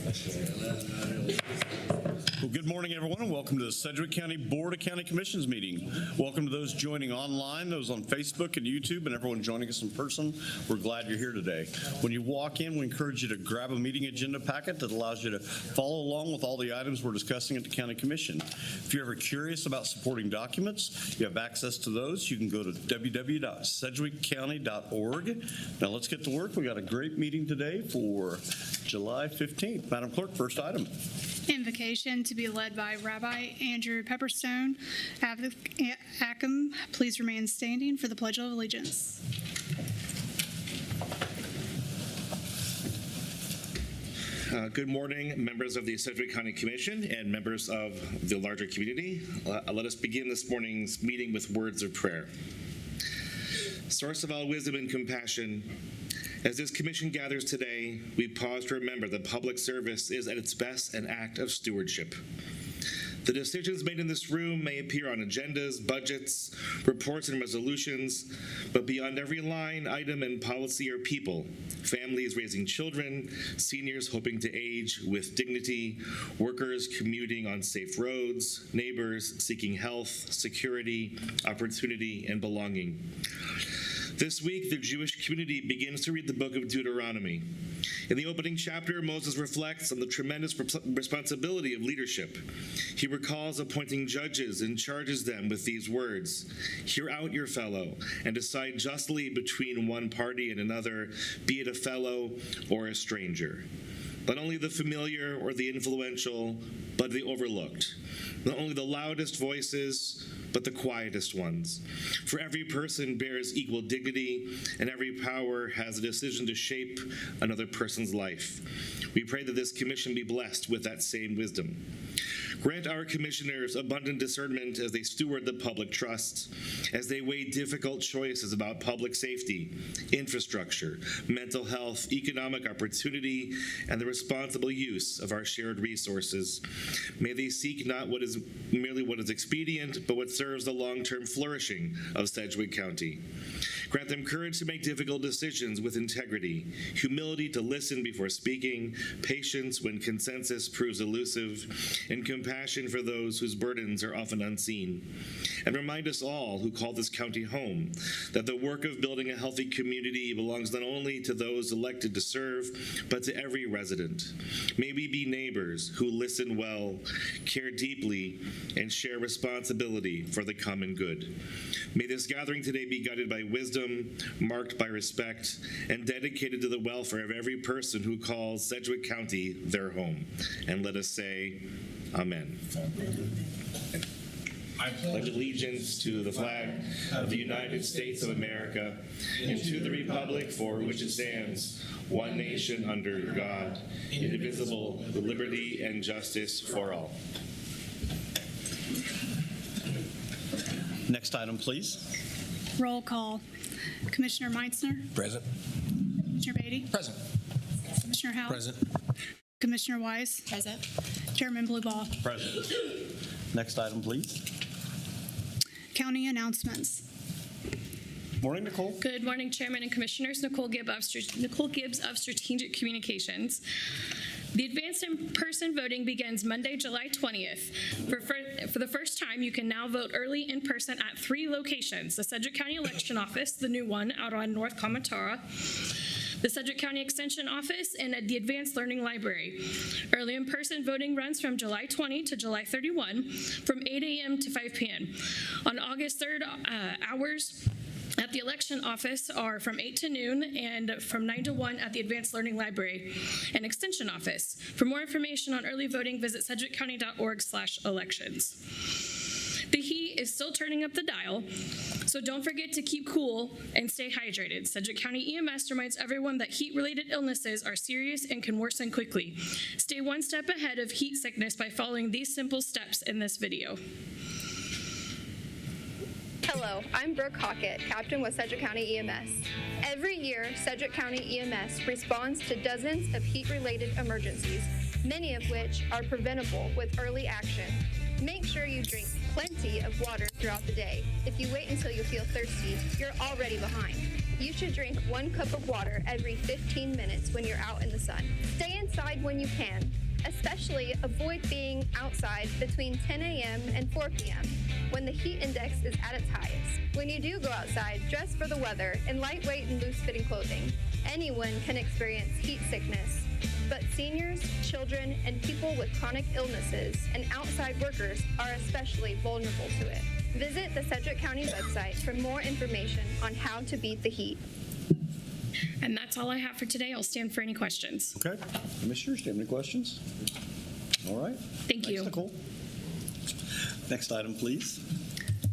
Well, good morning, everyone, and welcome to the Sedgwick County Board of County Commissions meeting. Welcome to those joining online, those on Facebook and YouTube, and everyone joining us in person. We're glad you're here today. When you walk in, we encourage you to grab a meeting agenda packet that allows you to follow along with all the items we're discussing at the County Commission. If you're ever curious about supporting documents, you have access to those. You can go to www.sedgwickcounty.org. Now let's get to work. We got a great meeting today for July 15th. Madam Clerk, first item. Invocation to be led by Rabbi Andrew Pepperstone. Acom, please remain standing for the Pledge of Allegiance. Good morning, members of the Sedgwick County Commission and members of the larger community. Let us begin this morning's meeting with words of prayer. Source of all wisdom and compassion, as this commission gathers today, we pause to remember that public service is at its best an act of stewardship. The decisions made in this room may appear on agendas, budgets, reports, and resolutions, but beyond every line, item, and policy are people, families raising children, seniors hoping to age with dignity, workers commuting on safe roads, neighbors seeking health, security, opportunity, and belonging. This week, the Jewish community begins to read the book of Deuteronomy. In the opening chapter, Moses reflects on the tremendous responsibility of leadership. He recalls appointing judges and charges them with these words: "Hear out your fellow and decide justly between one party and another, be it a fellow or a stranger." Not only the familiar or the influential, but the overlooked. Not only the loudest voices, but the quietest ones. For every person bears equal dignity, and every power has a decision to shape another person's life. We pray that this commission be blessed with that same wisdom. Grant our commissioners abundant discernment as they steward the public trust, as they weigh difficult choices about public safety, infrastructure, mental health, economic opportunity, and the responsible use of our shared resources. May they seek not merely what is expedient, but what serves the long-term flourishing of Sedgwick County. Grant them courage to make difficult decisions with integrity, humility to listen before speaking, patience when consensus proves elusive, and compassion for those whose burdens are often unseen. And remind us all who call this county home that the work of building a healthy community belongs not only to those elected to serve, but to every resident. May we be neighbors who listen well, care deeply, and share responsibility for the common good. May this gathering today be guided by wisdom, marked by respect, and dedicated to the welfare of every person who calls Sedgwick County their home. And let us say, Amen. I pledge allegiance to the flag of the United States of America and to the republic for which it stands, one nation under God, indivisible, with liberty and justice for all. Next item, please. Roll call. Commissioner Meitzner. Present. Commissioner Beatty. Present. Commissioner Howell. Present. Commissioner Wise. Present. Chairman Blueball. Present. Next item, please. County announcements. Morning, Nicole. Good morning, Chairman and Commissioners. Nicole Gibbs of Strategic Communications. The advanced in-person voting begins Monday, July 20th. For the first time, you can now vote early in person at 3 locations: the Sedgwick County Election Office, the new one out on North Comatara, the Sedgwick County Extension Office, and at the Advanced Learning Library. Early in-person voting runs from July 20 to July 31 from 8 a.m. to 5 p.m. On August 3rd, hours at the election office are from 8 to noon and from 9 to 1 at the Advanced Learning Library and Extension Office. For more information on early voting, visit sedgwickcounty.org/elections. The heat is still turning up the dial, so don't forget to keep cool and stay hydrated. Sedgwick County EMS reminds everyone that heat-related illnesses are serious and can worsen quickly. Stay one step ahead of heat sickness by following these simple steps in this video. Hello, I'm Brooke Hockett, Captain with Sedgwick County EMS. Every year, Sedgwick County EMS responds to dozens of heat-related emergencies, many of which are preventable with early action. Make sure you drink plenty of water throughout the day. If you wait until you feel thirsty, you're already behind. You should drink 1 cup of water every 15 minutes when you're out in the sun. Stay inside when you can. Especially avoid being outside between 10 a.m. and 4 p.m. when the heat index is at its highest. When you do go outside, dress for the weather in lightweight and loose-fitting clothing. Anyone can experience heat sickness, but seniors, children, and people with chronic illnesses and outside workers are especially vulnerable to it. Visit the Sedgwick County website for more information on how to beat the heat. And that's all I have for today. I'll stand for any questions. Okay. Commissioners, do you have any questions? All right. Thank you. Thanks, Nicole. Next item, please.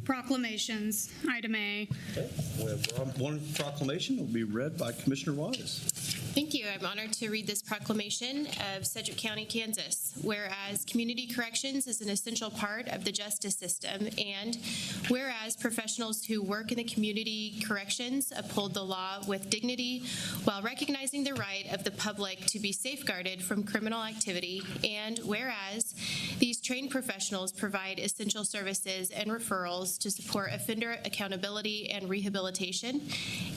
Proclamations. Item A. Okay. We have one proclamation that will be read by Commissioner Wise. Thank you. I'm honored to read this proclamation of Sedgwick County, Kansas. Whereas community corrections is an essential part of the justice system, and whereas professionals who work in the community corrections uphold the law with dignity while recognizing the right of the public to be safeguarded from criminal activity, and whereas these trained professionals provide essential services and referrals to support offender accountability and rehabilitation,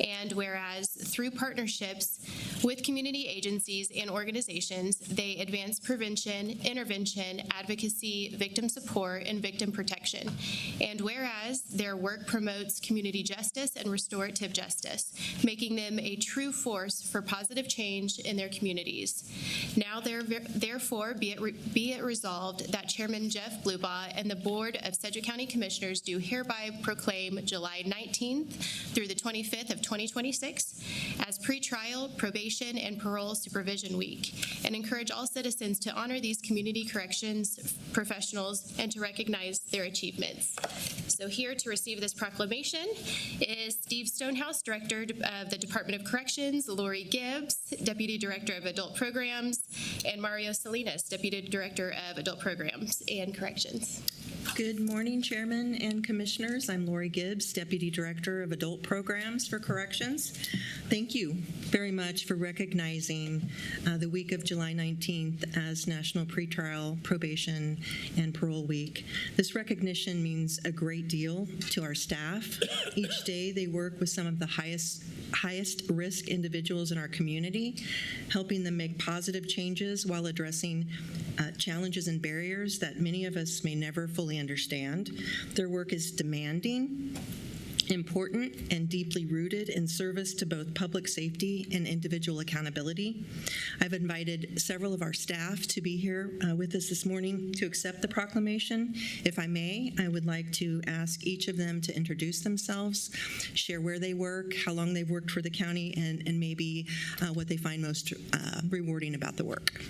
and whereas through partnerships with community agencies and organizations, they advance prevention, intervention, advocacy, victim support, and victim protection. And whereas their work promotes community justice and restorative justice, making them a true force for positive change in their communities. Now, therefore, be it resolved that Chairman Jeff Blubaugh and the Board of Sedgwick County Commissioners do hereby proclaim July 19th through the 25th of 2026 as pretrial, probation, and parole supervision week, and encourage all citizens to honor these community corrections professionals and to recognize their achievements. So here to receive this proclamation is Steve Stonehouse, Director of the Department of Corrections, Lori Gibbs, Deputy Director of Adult Programs, and Mario Salinas, Deputy Director of Adult Programs and Corrections. Good morning, Chairman and Commissioners. I'm Lori Gibbs, Deputy Director of Adult Programs for Corrections. Thank you very much for recognizing the week of July 19th as National Pretrial, Probation, and Parole Week. This recognition means a great deal to our staff. Each day they work with some of the highest risk individuals in our community, helping them make positive changes while addressing challenges and barriers that many of us may never fully understand. Their work is demanding, important, and deeply rooted in service to both public safety and individual accountability. I've invited several of our staff to be here with us this morning to accept the proclamation. If I may, I would like to ask each of them to introduce themselves, share where they work, how long they've worked for the county, and maybe what they find most rewarding about the work.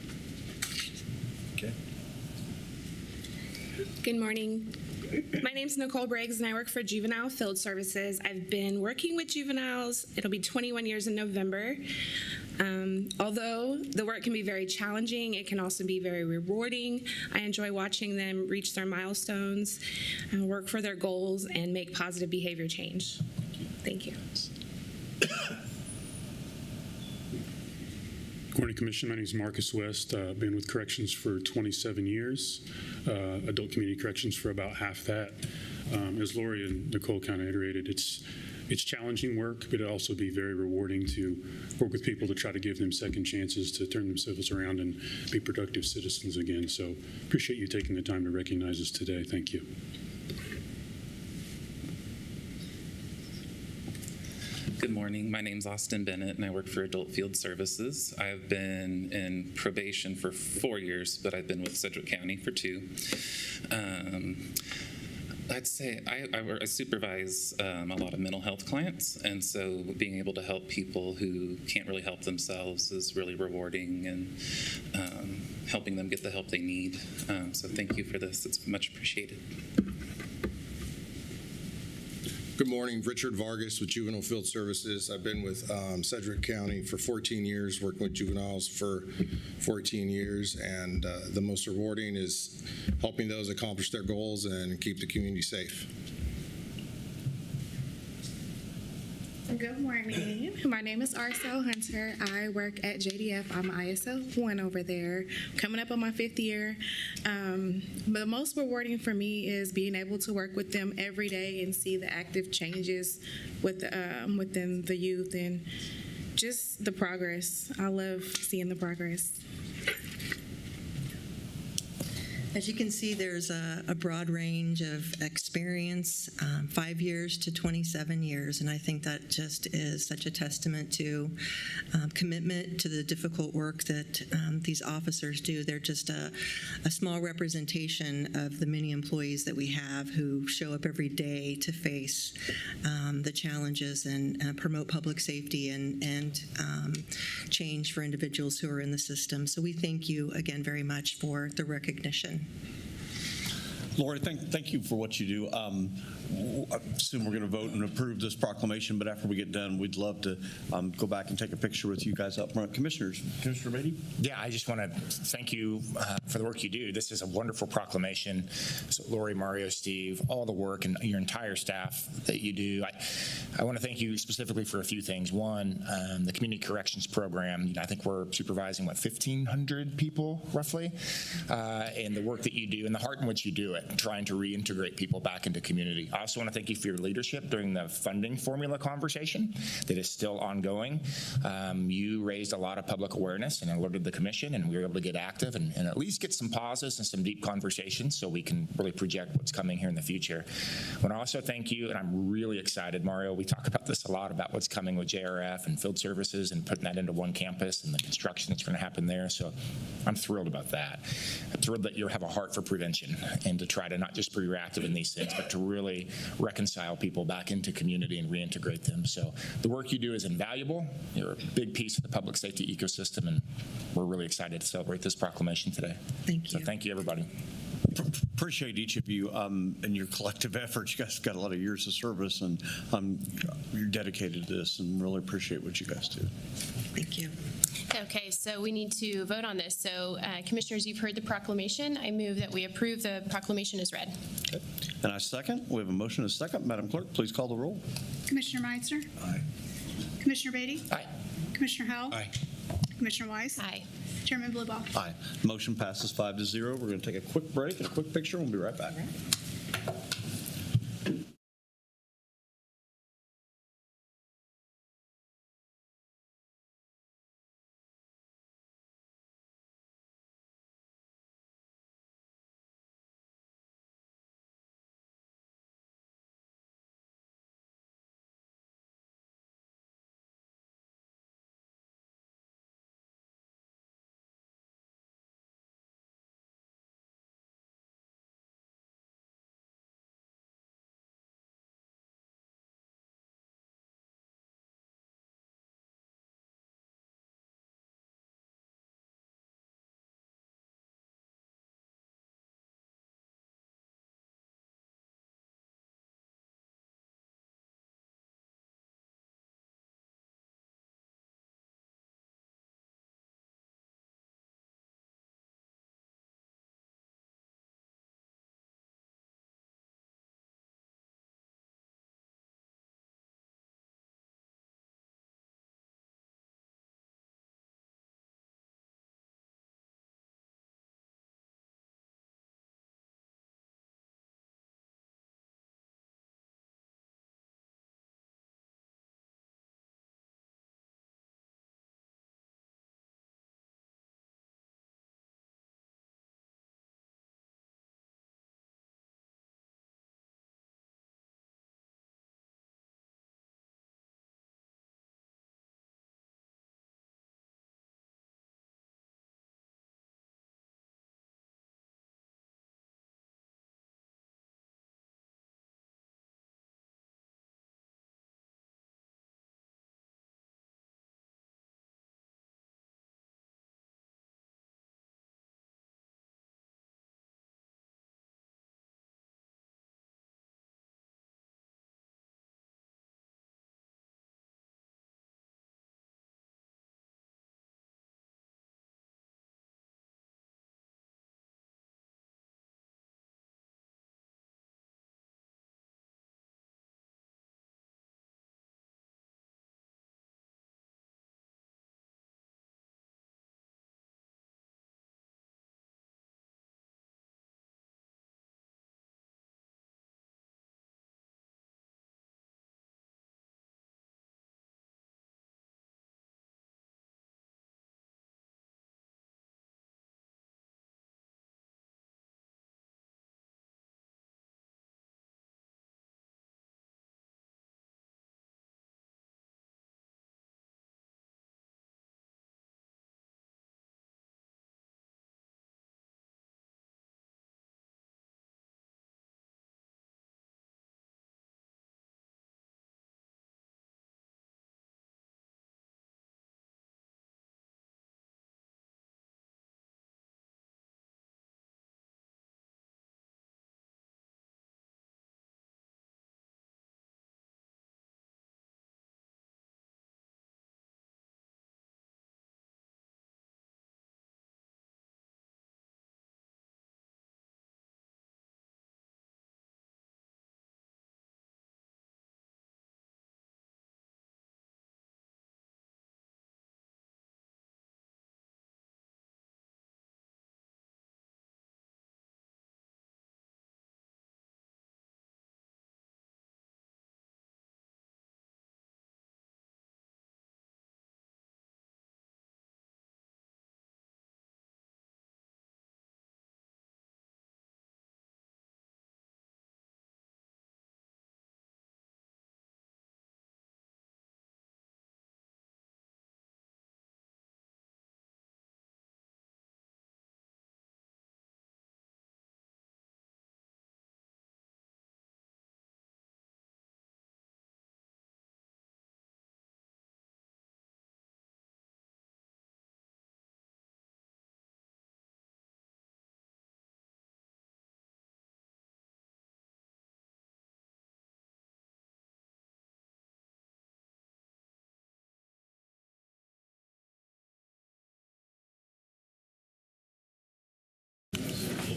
Okay. Good morning. My name's Nicole Briggs, and I work for Juvenile Field Services. I've been working with juveniles. It'll be 21 years in November. Although the work can be very challenging, it can also be very rewarding. I enjoy watching them reach their milestones, work for their goals, and make positive behavior change. Thank you. Good morning, Commission. My name is Marcus West. I've been with Corrections for 27 years, Adult Community Corrections for about half that. As Lori and Nicole kind of iterated, it's challenging work, but it also be very rewarding to work with people to try to give them second chances to turn themselves around and be productive citizens again. So appreciate you taking the time to recognize us today. Thank you. Good morning. My name's Austin Bennett, and I work for Adult Field Services. I've been in probation for 4 years, but I've been with Sedgwick County for 2. I'd say I supervise a lot of mental health clients, and so being able to help people who can't really help themselves is really rewarding, and helping them get the help they need. So thank you for this. It's much appreciated. Good morning, Richard Vargas with Juvenile Field Services. I've been with Sedgwick County for 14 years, working with juveniles for 14 years, and the most rewarding is helping those accomplish their goals and keep the community safe. Good morning. My name is Arcel Hunter. I work at JDF. I'm ISO 1 over there, coming up on my 5th year. But the most rewarding for me is being able to work with them every day and see the active changes within the youth and just the progress. I love seeing the progress. As you can see, there's a broad range of experience, 5 years to 27 years, and I think that just is such a testament to commitment to the difficult work that these officers do. They're just a small representation of the many employees that we have who show up every day to face the challenges and promote public safety and change for individuals who are in the system. So we thank you again very much for the recognition. Lori, thank you for what you do. I assume we're going to vote and approve this proclamation, but after we get done, we'd love to go back and take a picture with you guys up front. Commissioner Beatty? Yeah, I just want to thank you for the work you do. This is a wonderful proclamation. So Lori, Mario, Steve, all the work and your entire staff that you do. I want to thank you specifically for a few things. One, the Community Corrections Program. I think we're supervising, 1,500 people roughly, and the work that you do and the heart in which you do it, trying to reintegrate people back into community. I also want to thank you for your leadership during the funding formula conversation that is still ongoing. You raised a lot of public awareness and alerted the commission, and we were able to get active and at least get some pauses and some deep conversations so we can really project what's coming here in the future. I want to also thank you, and I'm really excited, Mario. We talk about this a lot, about what's coming with JRF and field services and putting that into one campus and the construction that's going to happen there. So I'm thrilled about that. I'm thrilled that you have a heart for prevention and to try to not just be reactive in these things, but to really reconcile people back into community and reintegrate them. So the work you do is invaluable. You're a big piece of the public safety ecosystem, and we're really excited to celebrate this proclamation today. Thank you. So thank you, everybody. Appreciate each of you and your collective efforts. You guys got a lot of years of service, and you're dedicated to this, and really appreciate what you guys do. Thank you. Okay, so we need to vote on this. So, Commissioners, you've heard the proclamation. I move that we approve the proclamation as read. Okay. And I second. We have a motion and a second. Madam Clerk, please call the roll. Commissioner Meister? Aye. Commissioner Beatty? Aye. Commissioner Howell? Aye. Commissioner Weiss? Aye. Chairman Bluebow? Aye. Motion passes 5-0. We're going to take a quick break and a quick picture. We'll be right back.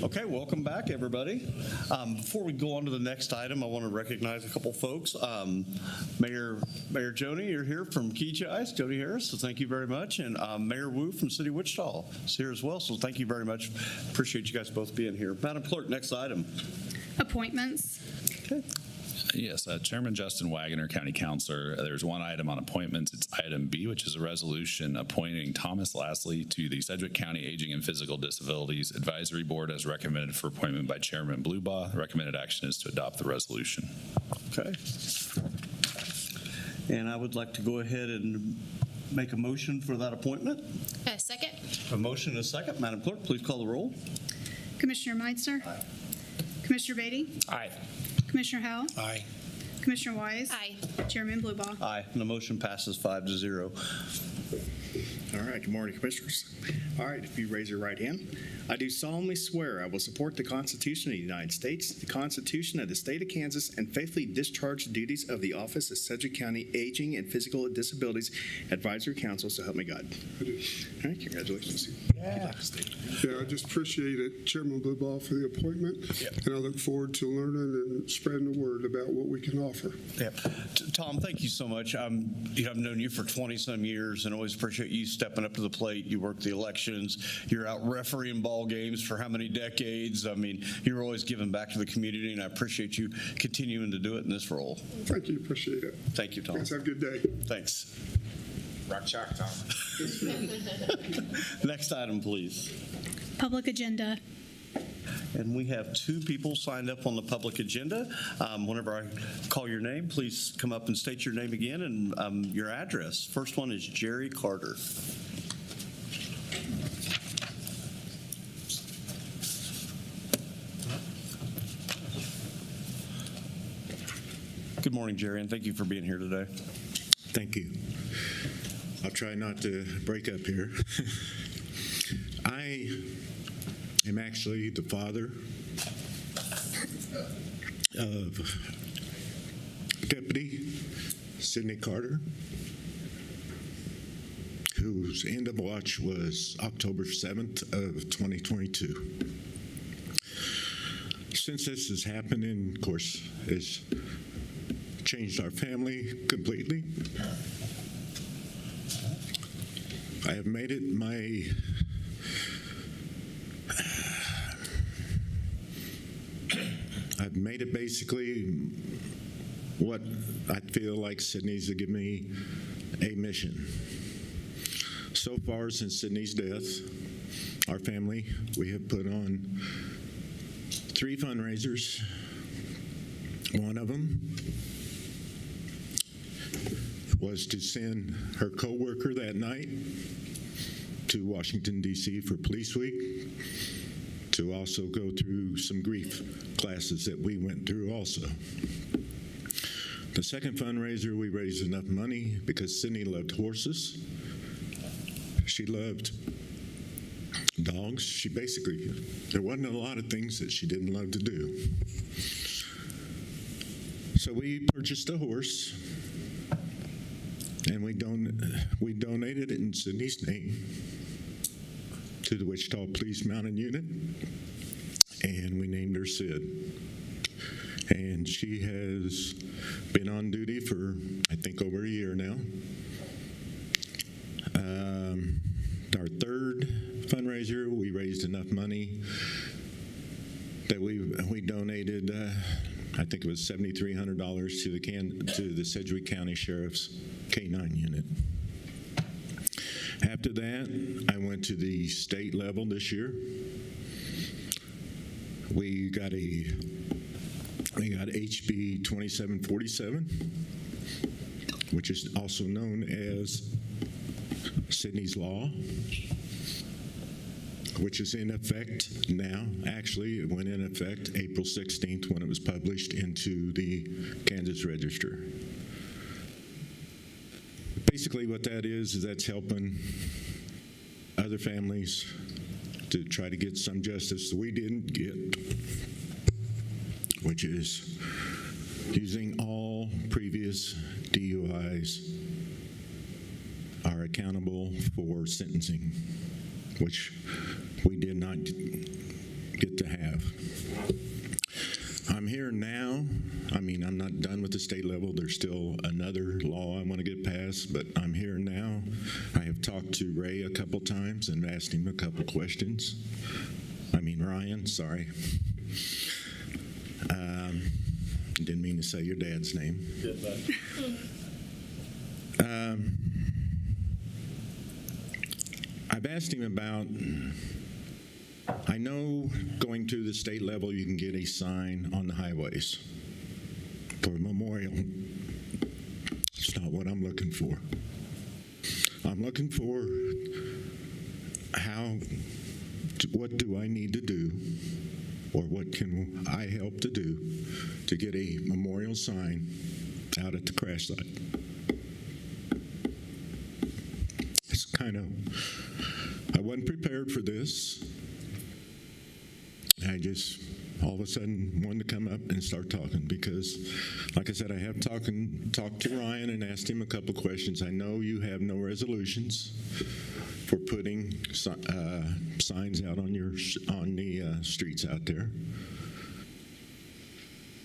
Okay, welcome back, everybody. Before we go on to the next item, I want to recognize a couple folks. Mayor Joni, you're here from Keachise, Joni Harris, so thank you very much. And Mayor Wu from City of Wichita is here as well, so thank you very much. Appreciate you guys both being here. Madam Clerk, next item. Appointments. Okay. Yes, Chairman Justin Wagoner, County Councilor. There's one item on appointments. It's item B, which is a resolution appointing Thomas Lastly to the Sedgwick County Aging and Physical Disabilities Advisory Board as recommended for appointment by Chairman Blubaugh. The recommended action is to adopt the resolution. Okay. And I would like to go ahead and make a motion for that appointment. Second. A motion and a second. Madam Clerk, please call the roll. Commissioner Meitzner. Aye. Commissioner Beatty. Aye. Commissioner Howell. Aye. Commissioner Wise. Aye. Chairman Blubaugh. Aye, and the motion passes 5-0. All right, good morning, Commissioners. All right, if you raise your right hand. I do solemnly swear I will support the Constitution of the United States, the Constitution of the State of Kansas, and faithfully discharge the duties of the office of Sedgwick County Aging and Physical Disabilities Advisory Council, so help me God. All right, congratulations. Yeah. Yeah, I just appreciate it, Chairman Blubaugh, for the appointment, and I look forward to learning and spreading the word about what we can offer. Yeah. Tom, thank you so much. I've known you for 20-some years and always appreciate you stepping up to the plate. You work the elections. You're out refereeing ball games for how many decades? I mean, you're always giving back to the community, and I appreciate you continuing to do it in this role. Thank you, appreciate it. Thank you, Tom. Thanks, have a good day. Thanks. Rock chalk, Tom. Next item, please. Public agenda. And we have 2 people signed up on the public agenda. Whenever I call your name, please come up and state your name again and your address. First one is Jerry Carter. Good morning, Jerry, and thank you for being here today. Thank you. I'll try not to break up here. I am actually the father of Deputy Sidney Carter, whose end of watch was October 7th of 2022. Since this has happened, and of course, it's changed our family completely. I have made it I've made it basically what I feel like Sydney's to give me a mission. So far, since Sydney's death, our family, we have put on 3 fundraisers. One of them was to send her co-worker that night to Washington, D.C. for Police Week, to also go through some grief classes that we went through also. The second fundraiser, we raised enough money because Sydney loved horses. She loved dogs. She basically, there wasn't a lot of things that she didn't love to do. So we purchased a horse, and we donated it in Sydney's name to the Wichita Police Mounted Unit, and we named her Sid. And she has been on duty for, I think, over a year now. Our third fundraiser, we raised enough money that we donated, I think it was $7,300 to the Sedgwick County Sheriff's K-9 unit. After that, I went to the state level this year. We got HB 2747, which is also known as Sydney's Law, which is in effect now. Actually, it went in effect April 16th when it was published into the Kansas Register. Basically what that is that's helping other families to try to get some justice that we didn't get, which is using all previous DUIs are accountable for sentencing, which we did not get to have. I'm here now. I mean, I'm not done with the state level. There's still another law I want to get passed, but I'm here now. I have talked to Ray a couple times and asked him a couple questions. I mean, Ryan, sorry. Didn't mean to say your dad's name. I've asked him about, I know going to the state level you can get a sign on the highways for a memorial. It's not what I'm looking for. I'm looking for what do I need to do, or what can I help to do to get a memorial sign out at the crash site? It's kind of, I wasn't prepared for this. I just all of a sudden wanted to come up and start talking because, like I said, I have talked to Ryan and asked him a couple questions. I know you have no resolutions for putting signs out on the streets out there.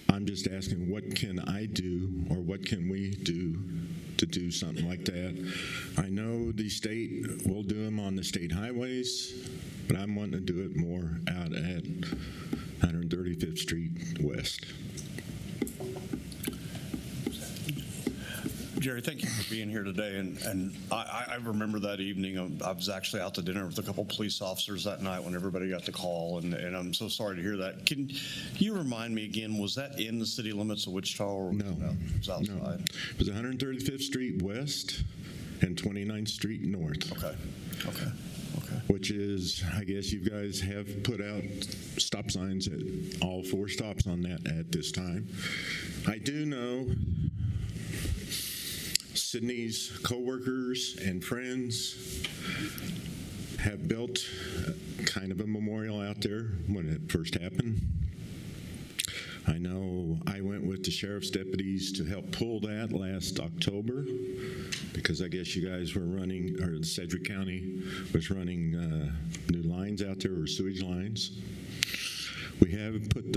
I'm just asking, what can I do, or what can we do to do something like that? I know the state will do them on the state highways, but I'm wanting to do it more out at 135th Street West. Jerry, thank you for being here today. And I remember that evening. I was actually out to dinner with a couple police officers that night when everybody got the call, and I'm so sorry to hear that. Can you remind me again, was that in the city limits of Wichita, or No. it was outside? No. It was 135th Street West and 29th Street North. Okay. Which is, I guess you guys have put out stop signs at all 4 stops on that at this time. I do know Sydney's coworkers and friends have built kind of a memorial out there when it first happened. I know I went with the sheriff's deputies to help pull that last October because I guess you guys were running, or Sedgwick County was running new lines out there, or sewage lines. We have put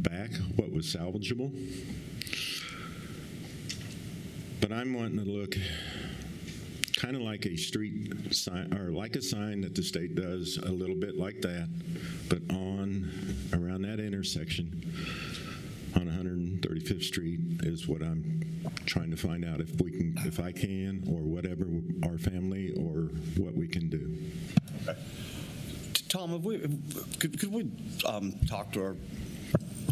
back what was salvageable. But I'm wanting to look kind of like a street sign, or like a sign that the state does, a little bit like that, but around that intersection on 135th Street is what I'm trying to find out if I can, or whatever, our family, or what we can do. Okay. Tom, could we talk to our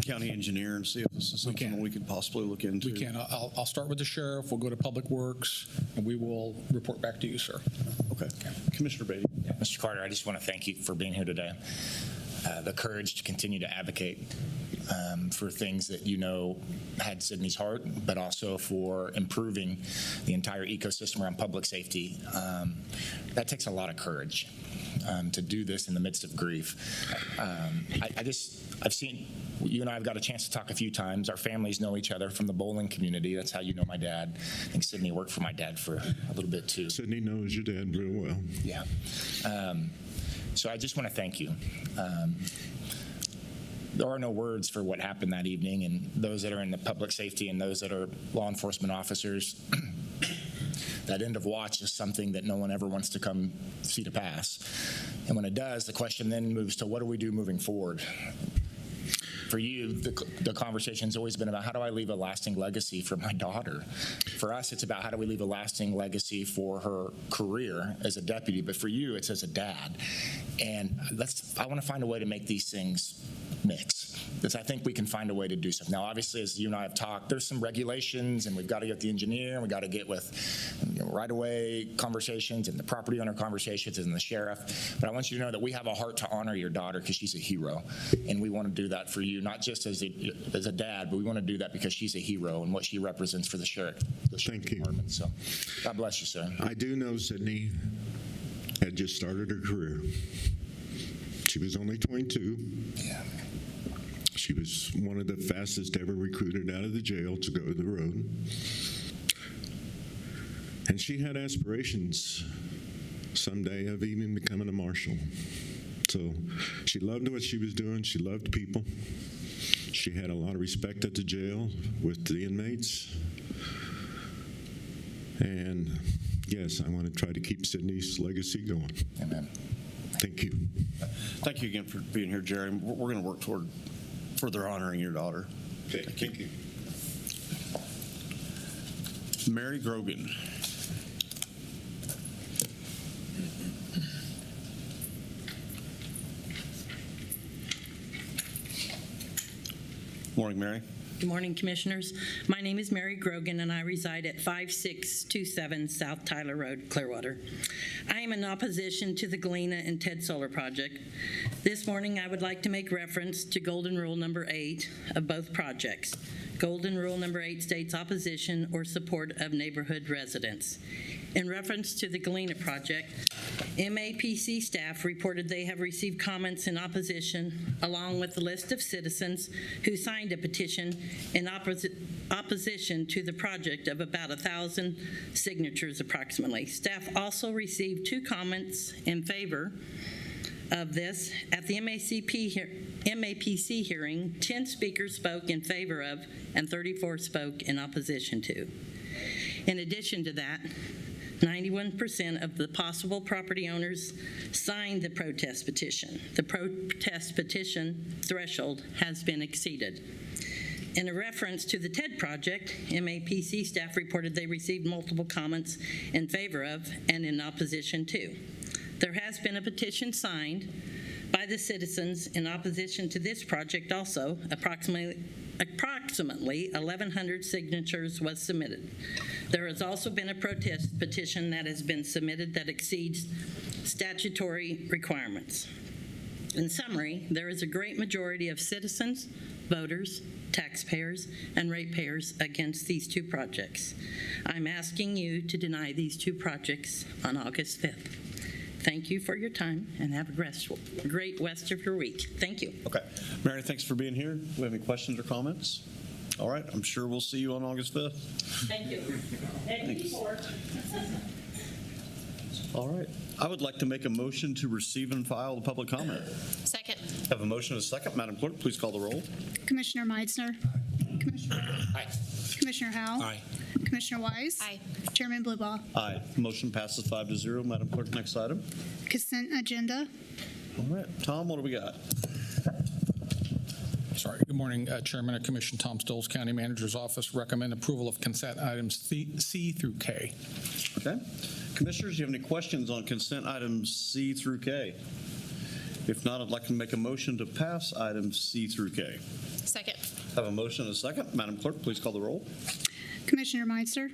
county engineer and see if this is something we could possibly look into? We can. I'll start with the sheriff. We'll go to Public Works, and we will report back to you, sir. Okay. Commissioner Beatty. Yeah, Mr. Carter, I just want to thank you for being here today. The courage to continue to advocate for things that you know had Sydney's heart, but also for improving the entire ecosystem around public safety. That takes a lot of courage to do this in the midst of grief. I've seen, you and I have got a chance to talk a few times. Our families know each other from the bowling community. That's how you know my dad. I think Sydney worked for my dad for a little bit too. Sydney knows your dad real well. Yeah. So I just want to thank you. There are no words for what happened that evening, and those that are in the public safety and those that are law enforcement officers, that end of watch is something that no one ever wants to come see to pass. And when it does, the question then moves to what do we do moving forward? For you, the conversation's always been about how do I leave a lasting legacy for my daughter? For us, it's about how do we leave a lasting legacy for her career as a deputy, but for you, it's as a dad. And I want to find a way to make these things mix. Because I think we can find a way to do something. Now, obviously, as you and I have talked, there's some regulations, and we've got to get the engineer, and we've got to get with right-of-way conversations and the property owner conversations and the sheriff. But I want you to know that we have a heart to honor your daughter because she's a hero, and we want to do that for you, not just as a dad, but we want to do that because she's a hero and what she represents for the sheriff department. So, God bless you, sir. I do know Sydney had just started her career. She was only 22. Yeah. She was one of the fastest ever recruited out of the jail to go to the road. And she had aspirations someday of even becoming a marshal. So she loved what she was doing. She loved people. She had a lot of respect at the jail with the inmates. And yes, I want to try to keep Sydney's legacy going. Amen. Thank you. Thank you again for being here, Jerry. We're going to work toward further honoring your daughter. Okay, thank you. Mary Grogan. Morning, Mary. Good morning, Commissioners. My name is Mary Grogan, and I reside at 5627 South Tyler Road, Clearwater. I am in opposition to the Galena and Ted Solar project. This morning, I would like to make reference to Golden Rule number 8 of both projects. Golden Rule number 8 states opposition or support of neighborhood residents. In reference to the Galena project, MAPC staff reported they have received comments in opposition, along with a list of citizens who signed a petition in opposition to the project of about 1,000 signatures approximately. Staff also received 2 comments in favor of this. At the MAPC hearing, 10 speakers spoke in favor of and 34 spoke in opposition to. In addition to that, 91% of the possible property owners signed the protest petition. The protest petition threshold has been exceeded. In a reference to the TED project, MAPC staff reported they received multiple comments in favor of and in opposition to. There has been a petition signed by the citizens in opposition to this project also. Approximately 1,100 signatures was submitted. There has also been a protest petition that has been submitted that exceeds statutory requirements. In summary, there is a great majority of citizens, voters, taxpayers, and ratepayers against these 2 projects. I'm asking you to deny these 2 projects on August 5th. Thank you for your time, and have a great rest of your week. Thank you. Okay. Mary, thanks for being here. Do we have any questions or comments? All right. I'm sure we'll see you on August 5th. Thank you. Thanks. All right. I would like to make a motion to receive and file the public comment. Second. Have a motion and a second. Madam Clerk, please call the roll. Commissioner Meitzner. Commissioner Howell. Aye. Commissioner Wise. Aye. Chairman Bluebow. Aye. Motion passes 5-0. Madam Clerk, next item. Consent agenda. All right. Tom, what do we got? Sorry. Good morning, Chairman of Commission Tom Stoles, County Manager's Office. Recommend approval of consent items C through K. Okay. Commissioners, do you have any questions on consent items C through K? If not, I'd like to make a motion to pass items C through K. Second. Have a motion and a second. Madam Clerk, please call the roll. Commissioner Meitzner.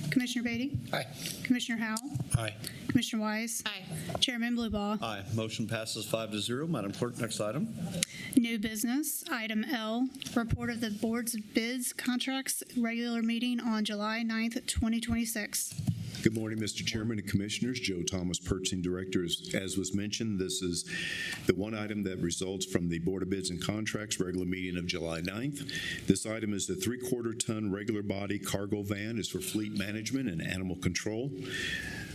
Commissioner Beatty. Aye. Commissioner Howell. Aye. Commissioner Wise. Aye. Chairman Bluebow. Aye. Motion passes 5-0. Madam Clerk, next item. New business, item L, report of the board's bids, contracts, regular meeting on July 9th, 2026. Good morning, Mr. Chairman and Commissioners. Joe Thomas, Purchasing Director. As was mentioned, this is the one item that results from the Board of Bids and Contracts regular meeting of July 9th. This item is the 3/4-ton regular body cargo van. It's for fleet management and animal control.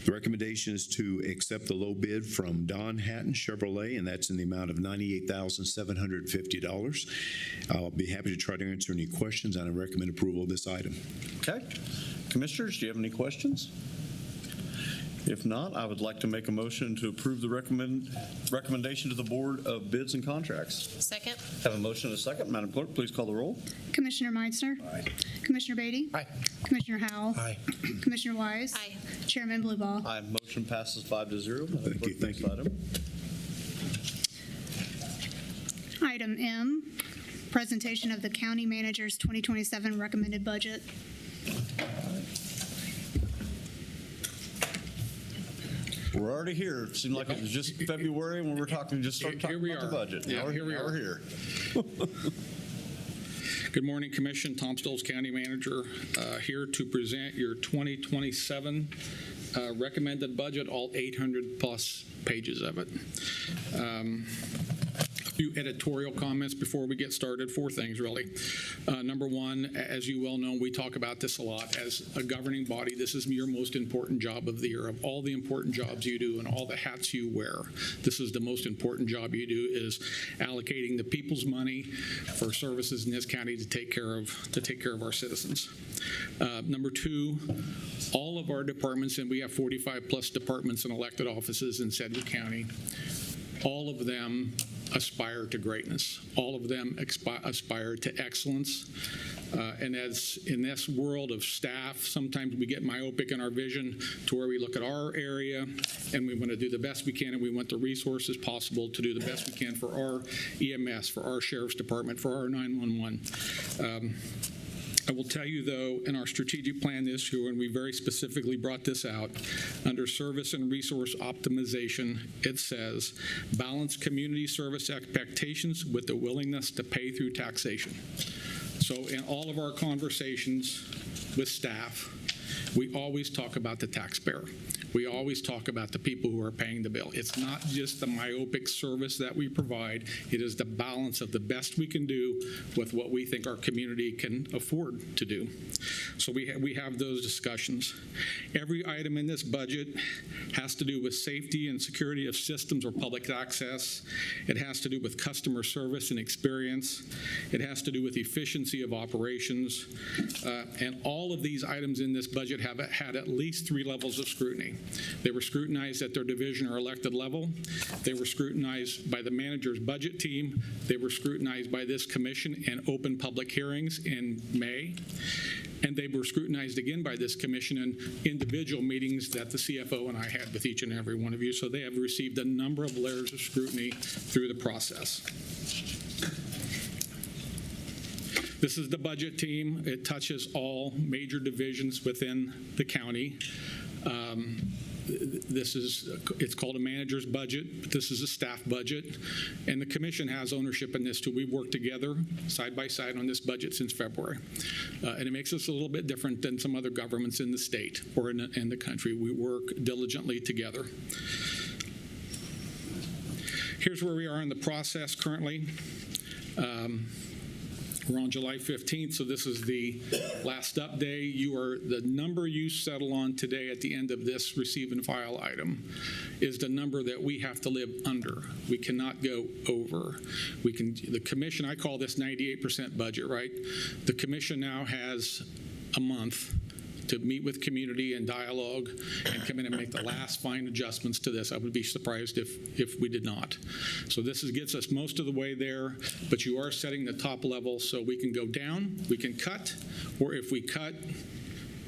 The recommendation is to accept the low bid from Don Hatton Chevrolet, and that's in the amount of $98,750. I'll be happy to try to answer any questions, and I recommend approval of this item. Okay. Commissioners, do you have any questions? If not, I would like to make a motion to approve the recommendation to the Board of Bids and Contracts. Second. Have a motion and a second. Madam Clerk, please call the roll. Commissioner Meitzner. Aye. Commissioner Beatty. Aye. Commissioner Howell. Aye. Commissioner Wise. Aye. Chairman Bluebow. Aye. Motion passes 5-0. Thank you. Thank you. Item. Item M, presentation of the county manager's 2027 recommended budget. We're already here. It seemed like it was just February when we were talking, just started talking about the budget. Yeah, Now here we we're are. here. Good morning, Commission. Tom Stoles, County Manager, here to present your 2027 recommended budget, all 800-plus pages of it. few editorial comments before we get started. 4 things, really. Number one, as you well know, we talk about this a lot. As a governing body, this is your most important job of the year. Of all the important jobs you do and all the hats you wear, this is the most important job you do, is allocating the people's money for services in this county to take care of our citizens. Number 2, all of our departments, and we have 45 plus departments and elected offices in Sedgwick County, all of them aspire to greatness. All of them aspire to excellence. And as in this world of staff, sometimes we get myopic in our vision to where we look at our area and we want to do the best we can, and we want the resources possible to do the best we can for our EMS, for our Sheriff's Department, for our 911. I will tell you, though, in our strategic plan this year, and we very specifically brought this out, under service and resource optimization, it says, balance community service expectations with the willingness to pay through taxation. So in all of our conversations with staff, we always talk about the taxpayer. We always talk about the people who are paying the bill. It's not just the myopic service that we provide. It is the balance of the best we can do with what we think our community can afford to do. So we have those discussions. Every item in this budget has to do with safety and security of systems or public access. It has to do with customer service and experience. It has to do with efficiency of operations. And all of these items in this budget have had at least 3 levels of scrutiny. They were scrutinized at their division or elected level. They were scrutinized by the manager's budget team. They were scrutinized by this commission in open public hearings in May. And they were scrutinized again by this commission in individual meetings that the CFO and I had with each and every one of you. So they have received a number of layers of scrutiny through the process. This is the budget team. It touches all major divisions within the county. It's called a manager's budget, but this is a staff budget, and the commission has ownership in this too. We've worked together side by side on this budget since February, and it makes us a little bit different than some other governments in the state or in the country. We work diligently together. Here's where we are in the process currently. We're on July 15th, so this is the last up day. The number you settle on today at the end of this receive and file item is the number that we have to live under. We cannot go over. The commission, I call this 98% budget, right? The commission now has a month to meet with community and dialogue and come in and make the last fine adjustments to this. I would be surprised if we did not. So this gets us most of the way there, but you are setting the top level so we can go down, we can cut, or if we cut,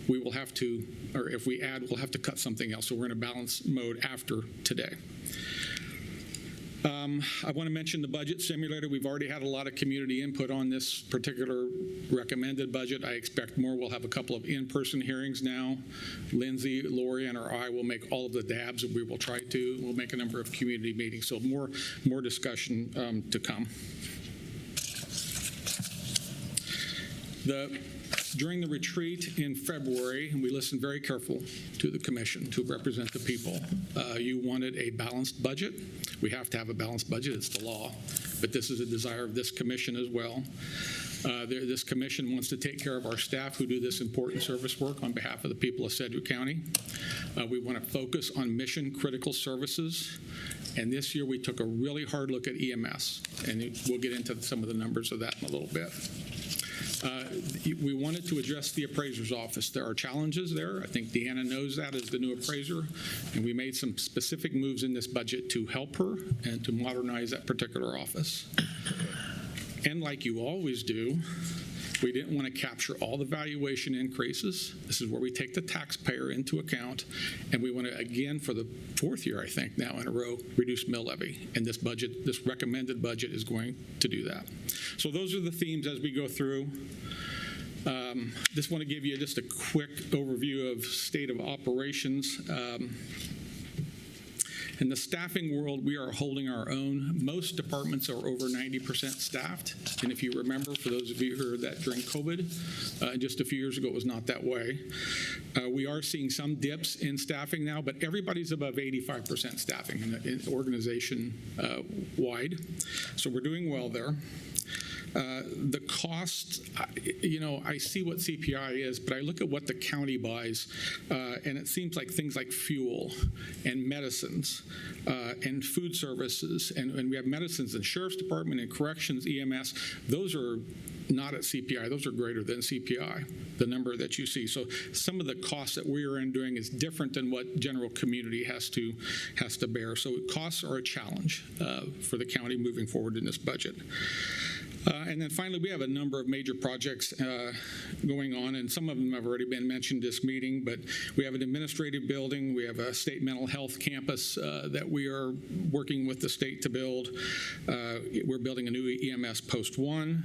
we will have to, or if we add, we'll have to cut something else. So we're in a balance mode after today. I want to mention the budget simulator. We've already had a lot of community input on this particular recommended budget. I expect more. We'll have a couple of in-person hearings now. Lindsay, Lori, and I will make all of the dabs, and we will try to. We'll make a number of community meetings, so more discussion to come. During the retreat in February, we listened very careful to the commission to represent the people. You wanted a balanced budget. We have to have a balanced budget. It's the law. But this is a desire of this commission as well. This commission wants to take care of our staff who do this important service work on behalf of the people of Sedgwick County. We want to focus on mission-critical services. And this year we took a really hard look at EMS. And we'll get into some of the numbers of that in a little bit. We wanted to address the appraiser's office. There are challenges there. I think Deanna knows that as the new appraiser, and we made some specific moves in this budget to help her and to modernize that particular office. And like you always do, we didn't want to capture all the valuation increases. This is where we take the taxpayer into account, and we want to, again, for the 4th year, I think, now in a row, reduce mill levy. And this budget, this recommended budget, is going to do that. So those are the themes as we go through. Just want to give you just a quick overview of state of operations. In the staffing world, we are holding our own. Most departments are over 90% staffed. And if you remember, for those of you who heard that during COVID, just a few years ago, it was not that way. We are seeing some dips in staffing now, but everybody's above 85% staffing in organization wide. So we're doing well there. The cost, I see what CPI is, but I look at what the county buys, and it seems like things like fuel and medicines and food services, and we have medicines in Sheriff's Department and Corrections, EMS, those are not at CPI. Those are greater than CPI, the number that you see. So some of the costs that we are doing is different than what general community has to bear. So costs are a challenge for the county moving forward in this budget. And then finally, we have a number of major projects going on, and some of them have already been mentioned this meeting, but we have an administrative building, we have a state mental health campus that we are working with the state to build. We're building a new EMS Post 1.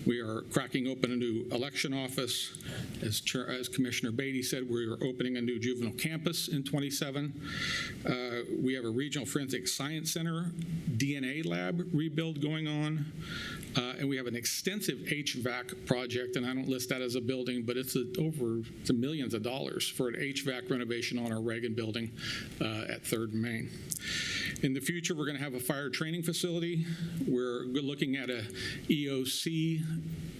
We are cracking open a new election office. As Commissioner Beatty said, we are opening a new juvenile campus in 27. We have a regional forensic science center, DNA lab rebuild going on. And we have an extensive HVAC project, and I don't list that as a building, but it's over millions of dollars for an HVAC renovation on our Reagan building at 3rd and Main. In the future, we're going to have a fire training facility. We're looking at a EOC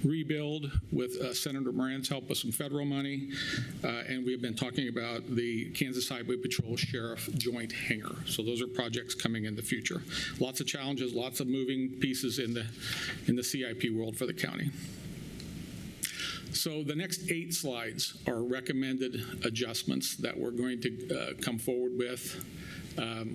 rebuild with Senator Moran's help with some federal money, and we have been talking about the Kansas Highway Patrol Sheriff Joint Hangar. So those are projects coming in the future. Lots of challenges, lots of moving pieces in the CIP world for the county. So the next 8 slides are recommended adjustments that we're going to come forward with.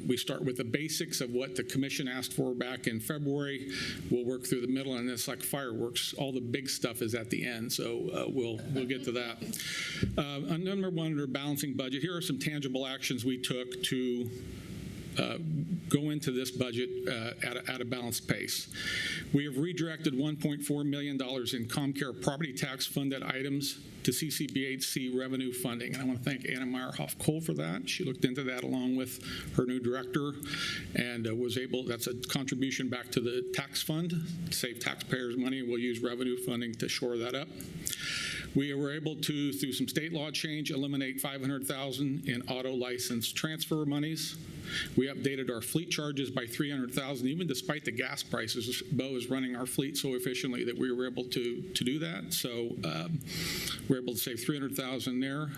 We start with the basics of what the commission asked for back in February. We'll work through the middle, and it's like fireworks. All the big stuff is at the end, so we'll get to that. Number 1, under balancing budget, here are some tangible actions we took to go into this budget at a balanced pace. We have redirected $1.4 million in ComCare property tax funded items to CCBHC revenue funding. And I want to thank Anna Meyerhoff-Cole for that. She looked into that along with her new director and was able, that's a contribution back to the tax fund, to save taxpayers money. We'll use revenue funding to shore that up. We were able to, through some state law change, eliminate $500,000 in auto license transfer monies. We updated our fleet charges by $300,000, even despite the gas prices. Bo is running our fleet so efficiently that we were able to do that. So we're able to save $300,000 there.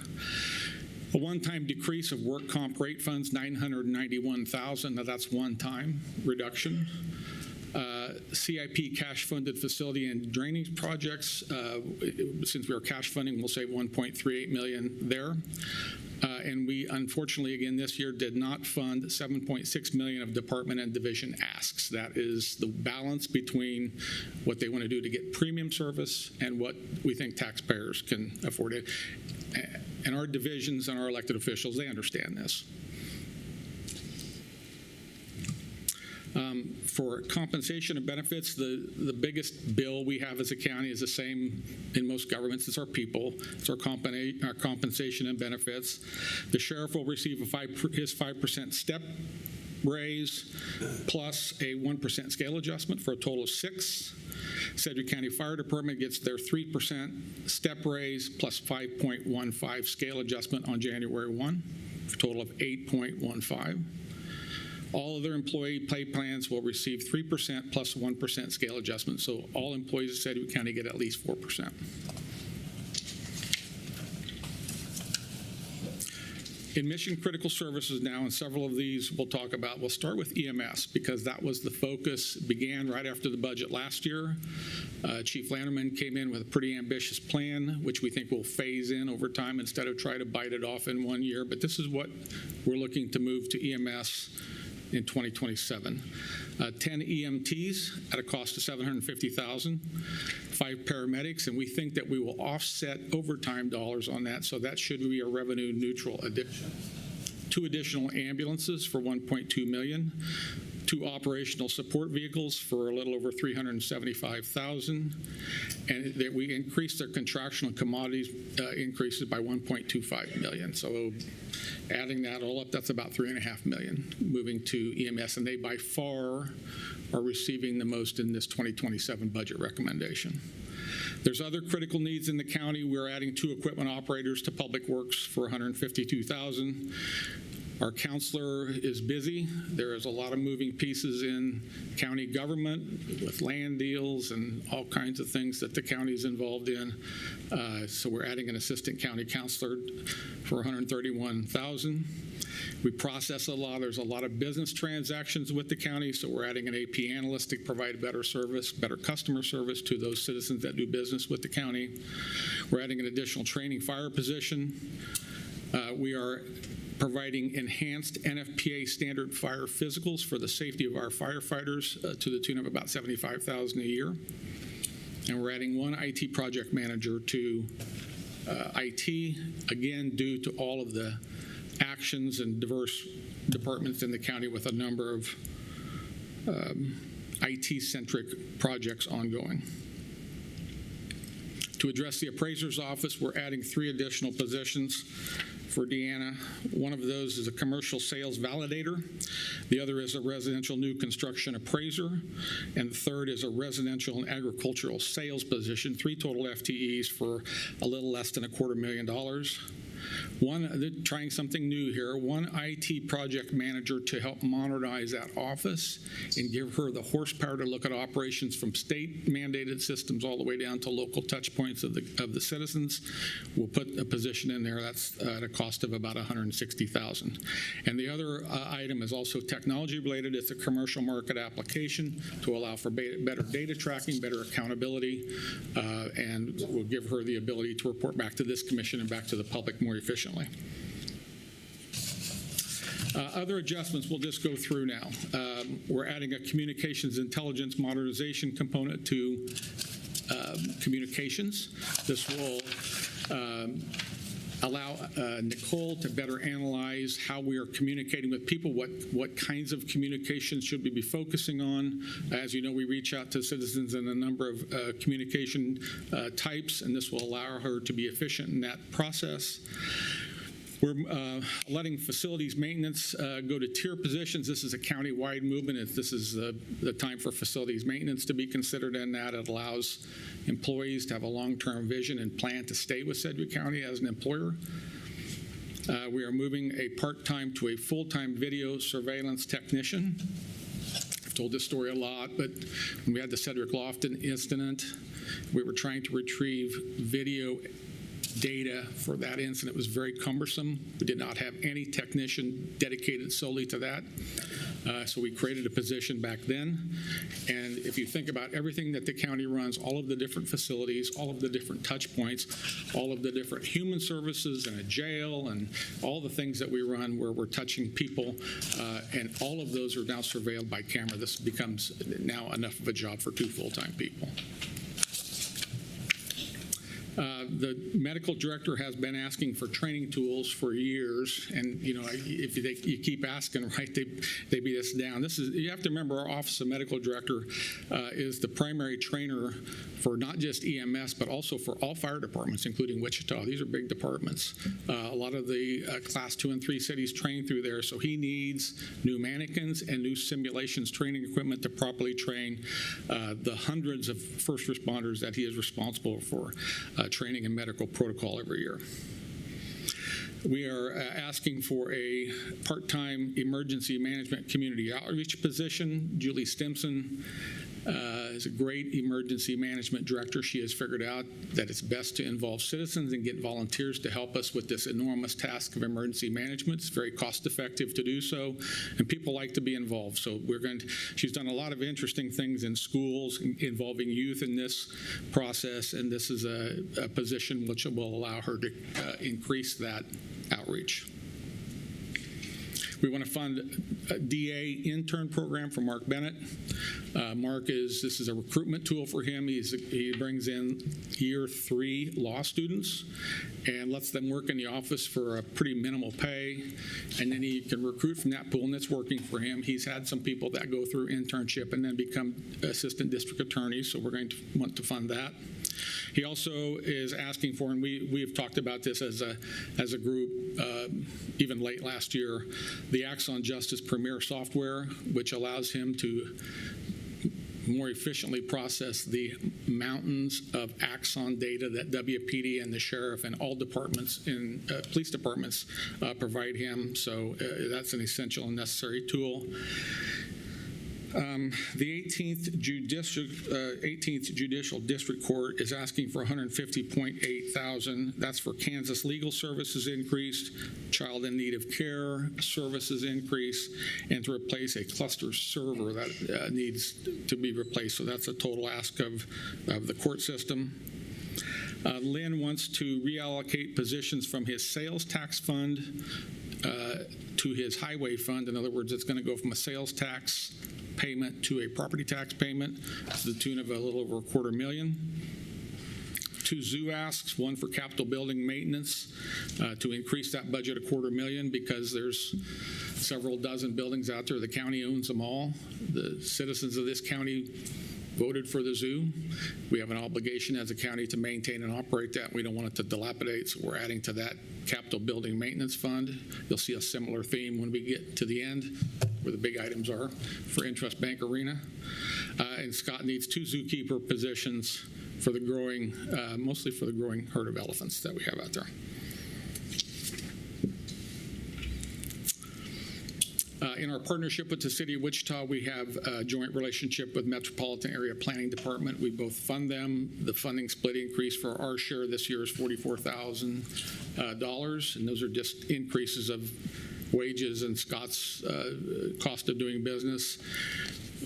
A one-time decrease of work comp rate funds, $991,000. Now that's one-time reduction. CIP cash-funded facility and drainage projects. Since we are cash funding, we'll save $1.38 million there. And we, unfortunately, again, this year did not fund $7.6 million of department and division asks. That is the balance between what they want to do to get premium service and what we think taxpayers can afford it. And our divisions and our elected officials, they understand this. For compensation and benefits, the biggest bill we have as a county is the same in most governments. It's our people. It's our compensation and benefits. The sheriff will receive his 5% step raise plus a 1% scale adjustment for a total of 6. Sedgwick County Fire Department gets their 3% step raise plus 5.15 scale adjustment on January 1 for a total of 8.15. All other employee pay plans will receive 3% plus 1% scale adjustment. So all employees of Sedgwick County get at least 4%. In mission critical services now, and several of these we'll talk about, we'll start with EMS because that was the focus, began right after the budget last year. Chief Landerman came in with a pretty ambitious plan, which we think will phase in over time instead of try to bite it off in 1 year. But this is what we're looking to move to EMS in 2027. 10 EMTs at a cost of $750,000, 5 paramedics, and we think that we will offset overtime dollars on that, so that should be a revenue neutral addition. 2 additional ambulances for $1.2 million. 2 operational support vehicles for a little over $375,000, and that we increased their contractual and commodities increases by $1.25 million. So adding that all up, that's about $3.5 million moving to EMS, and they by far are receiving the most in this 2027 budget recommendation. There's other critical needs in the county. We're adding 2 equipment operators to Public Works for $152,000. Our counselor is busy. There is a lot of moving pieces in county government with land deals and all kinds of things that the county is involved in. So we're adding an assistant county counselor for $131,000. We process a lot. There's a lot of business transactions with the county, so we're adding an AP analyst to provide better service, better customer service to those citizens that do business with the county. We're adding an additional training fire position. We are providing enhanced NFPA standard fire physicals for the safety of our firefighters to the tune of about $75,000 a year. And we're adding 1 IT project manager to IT, again, due to all of the actions and diverse departments in the county with a number of IT-centric projects ongoing. To address the appraiser's office, we're adding 3 additional positions for Deanna. One of those is a commercial sales validator. The other is a residential new construction appraiser. And the third is a residential and agricultural sales position, 3 total FTEs for a little less than $250,000. One, trying something new here, 1 IT project manager to help modernize that office and give her the horsepower to look at operations from state mandated systems all the way down to local touch points of the citizens. We'll put a position in there that's at a cost of about $160,000. And the other item is also technology related. It's a commercial market application to allow for better data tracking, better accountability, and will give her the ability to report back to this commission and back to the public more efficiently. Other adjustments we'll just go through now. We're adding a communications intelligence modernization component to communications. This will allow Nicole to better analyze how we are communicating with people, what kinds of communications should we be focusing on. As you know, we reach out to citizens in a number of communication types, and this will allow her to be efficient in that process. We're letting facilities maintenance go to tier positions. This is a county-wide movement. This is the time for facilities maintenance to be considered in that. It allows employees to have a long-term vision and plan to stay with Sedgwick County as an employer. We are moving a part-time to a full-time video surveillance technician. I've told this story a lot, but when we had the Cedric Lofton incident, we were trying to retrieve video data for that incident. It was very cumbersome. We did not have any technician dedicated solely to that. So we created a position back then. And if you think about everything that the county runs, all of the different facilities, all of the different touch points, all of the different human services and a jail and all the things that we run where we're touching people, and all of those are now surveilled by camera. This becomes now enough of a job for 2 full-time people. The medical director has been asking for training tools for years, and if you keep asking, right, they beat us down. You have to remember, our Office of Medical Director is the primary trainer for not just EMS, but also for all fire departments, including Wichita. These are big departments. A lot of the Class 2 and 3 cities train through there, so he needs new mannequins and new simulations training equipment to properly train the hundreds of first responders that he is responsible for training and medical protocol every year. We are asking for a part-time emergency management community outreach position. Julie Stimson is a great emergency management director. She has figured out that it's best to involve citizens and get volunteers to help us with this enormous task of emergency management. It's very cost-effective to do so, and people like to be involved. So she's done a lot of interesting things in schools involving youth in this process, and this is a position which will allow her to increase that outreach. We want to fund a DA intern program for Mark Bennett. This is a recruitment tool for him. He brings in year 3 law students and lets them work in the office for a pretty minimal pay, and then he can recruit from that pool, and it's working for him. He's had some people that go through internship and then become assistant district attorneys, so we're going to want to fund that. He also is asking for, and we have talked about this as a group even late last year, the Axon Justice Premier software, which allows him to more efficiently process the mountains of Axon data that WPD and the sheriff and all departments in police departments provide him. So that's an essential and necessary tool. The 18th Judicial District Court is asking for $150.8 thousand. That's for Kansas legal services increased, child in need of care services increase, and to replace a cluster server that needs to be replaced. So that's a total ask of the court system. Lynn wants to reallocate positions from his sales tax fund to his highway fund. In other words, it's going to go from a sales tax payment to a property tax payment to the tune of a little over $250,000. 2 zoo asks, one for capital building maintenance to increase that budget $250,000 because there's several dozen buildings out there. The county owns them all. The citizens of this county voted for the zoo. We have an obligation as a county to maintain and operate that. We don't want it to dilapidate, so we're adding to that capital building maintenance fund. You'll see a similar theme when we get to the end, where the big items are for Interest Bank Arena. And Scott needs 2 zookeeper positions for the growing, mostly for the growing herd of elephants that we have out there. In our partnership with the City of Wichita, we have a joint relationship with Metropolitan Area Planning Department. We both fund them. The funding split increase for our share this year is $44,000, and those are just increases of wages and Scott's cost of doing business.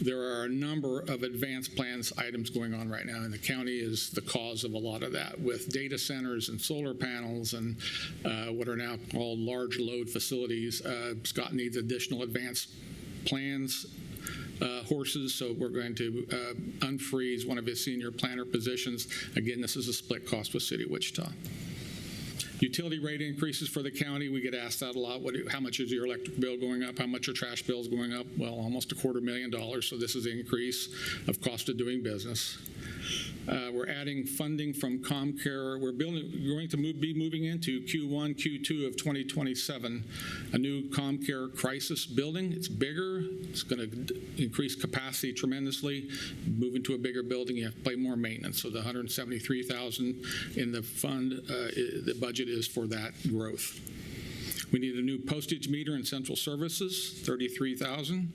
There are a number of advanced plans items going on right now, and the county is the cause of a lot of that with data centers and solar panels and what are now called large load facilities. Scott needs additional advanced plans horses, so we're going to unfreeze one of his senior planner positions. Again, this is a split cost with City of Wichita. Utility rate increases for the county. We get asked that a lot. How much is your electric bill going up? How much are trash bills going up? Well, almost $250,000. So this is an increase of cost of doing business. We're adding funding from ComCare. We're going to be moving into Q1, Q2 of 2027, a new ComCare crisis building. It's bigger. It's going to increase capacity tremendously. Moving to a bigger building, you have to pay more maintenance. So the $173,000 in the fund, the budget is for that growth. We need a new postage meter in central services, $33,000.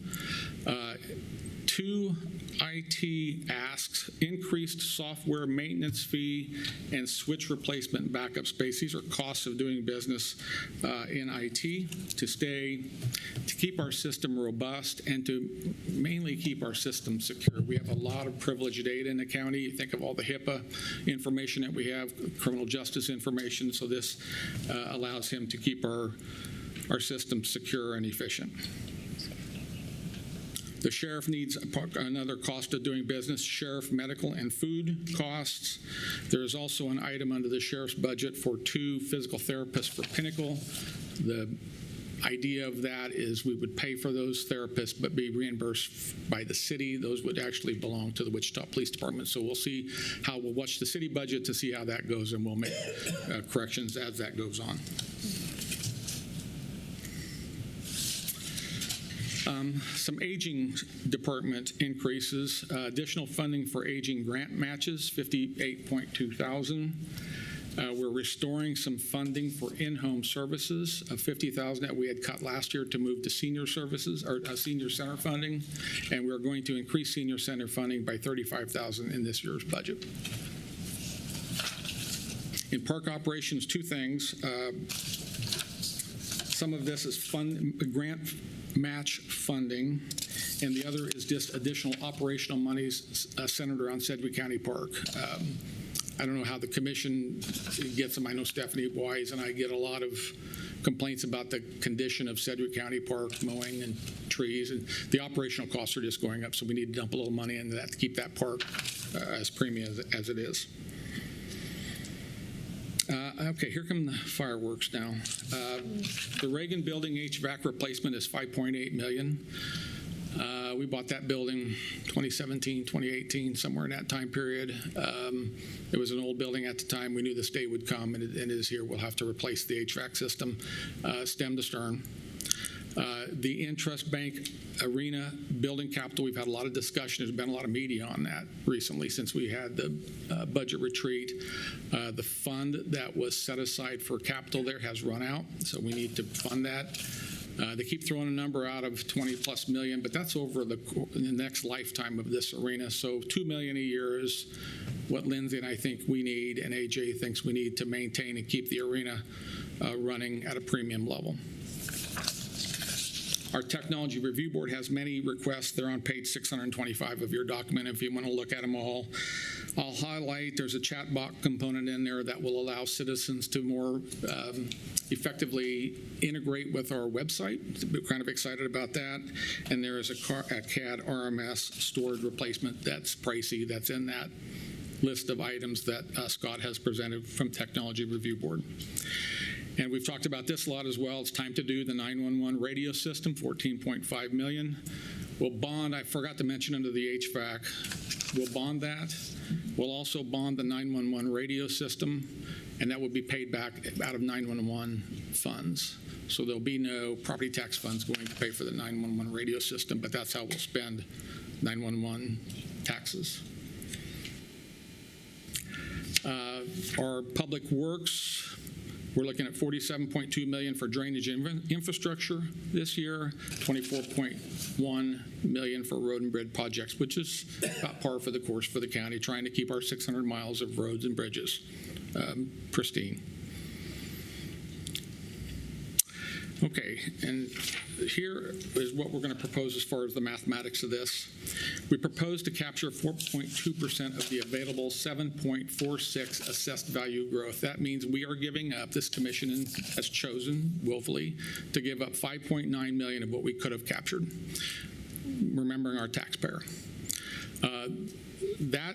2 IT asks, increased software maintenance fee and switch replacement backup space. These are costs of doing business in IT to keep our system robust and to mainly keep our system secure. We have a lot of privileged data in the county. You think of all the HIPAA information that we have, criminal justice information, so this allows him to keep our system secure and efficient. The sheriff needs another cost of doing business, sheriff medical and food costs. There is also an item under the sheriff's budget for 2 physical therapists for Pinnacle. The idea of that is we would pay for those therapists but be reimbursed by the city. Those would actually belong to the Wichita Police Department. So we'll see how we'll watch the city budget to see how that goes, and we'll make corrections as that goes on. Some aging department increases, additional funding for aging grant matches, $58.2 thousand. We're restoring some funding for in-home services of $50,000 that we had cut last year to move to senior services or senior center funding, and we're going to increase senior center funding by $35,000 in this year's budget. In park operations, 2 things. Some of this is grant match funding, and the other is just additional operational monies centered around Sedgwick County Park. I don't know how the commission gets them. I know Stephanie Wise and I get a lot of complaints about the condition of Sedgwick County Park, mowing and trees, and the operational costs are just going up, so we need to dump a little money into that to keep that park as premium as it is. Okay, here come the fireworks now. The Reagan Building HVAC replacement is $5.8 million. We bought that building 2017, 2018, somewhere in that time period. It was an old building at the time. We knew this day would come, and it is here. We'll have to replace the HVAC system, stem to stern. The Intrust Bank Arena building capital, we've had a lot of discussion. There's been a lot of media on that recently since we had the budget retreat. The fund that was set aside for capital there has run out, so we need to fund that. They keep throwing a number out of 20+ million, but that's over the next lifetime of this arena. So $2 million a year is what Lindsay and I think we need, and AJ thinks we need to maintain and keep the arena running at a premium level. Our Technology Review Board has many requests. They're on page 625 of your document if you want to look at them all. I'll highlight there's a chat bot component in there that will allow citizens to more effectively integrate with our website. We're kind of excited about that. And there is a CAD RMS storage replacement that's pricey, that's in that list of items that Scott has presented from Technology Review Board. And we've talked about this a lot as well. It's time to do the 911 radio system, $14.5 million. We'll bond, I forgot to mention under the HVAC, we'll bond that. We'll also bond the 911 radio system, and that will be paid back out of 911 funds. So there'll be no property tax funds going to pay for the 911 radio system, but that's how we'll spend 911 taxes. Our public works, we're looking at $47.2 million for drainage infrastructure this year, $24.1 million for road and bridge projects, which is about par for the course for the county, trying to keep our 600 miles of roads and bridges pristine. Okay, and here is what we're going to propose as far as the mathematics of this. We propose to capture 4.2% of the available 7.46 assessed value growth. That means we are giving up, this commission has chosen willfully to give up $5.9 million of what we could have captured, remembering our taxpayer. That,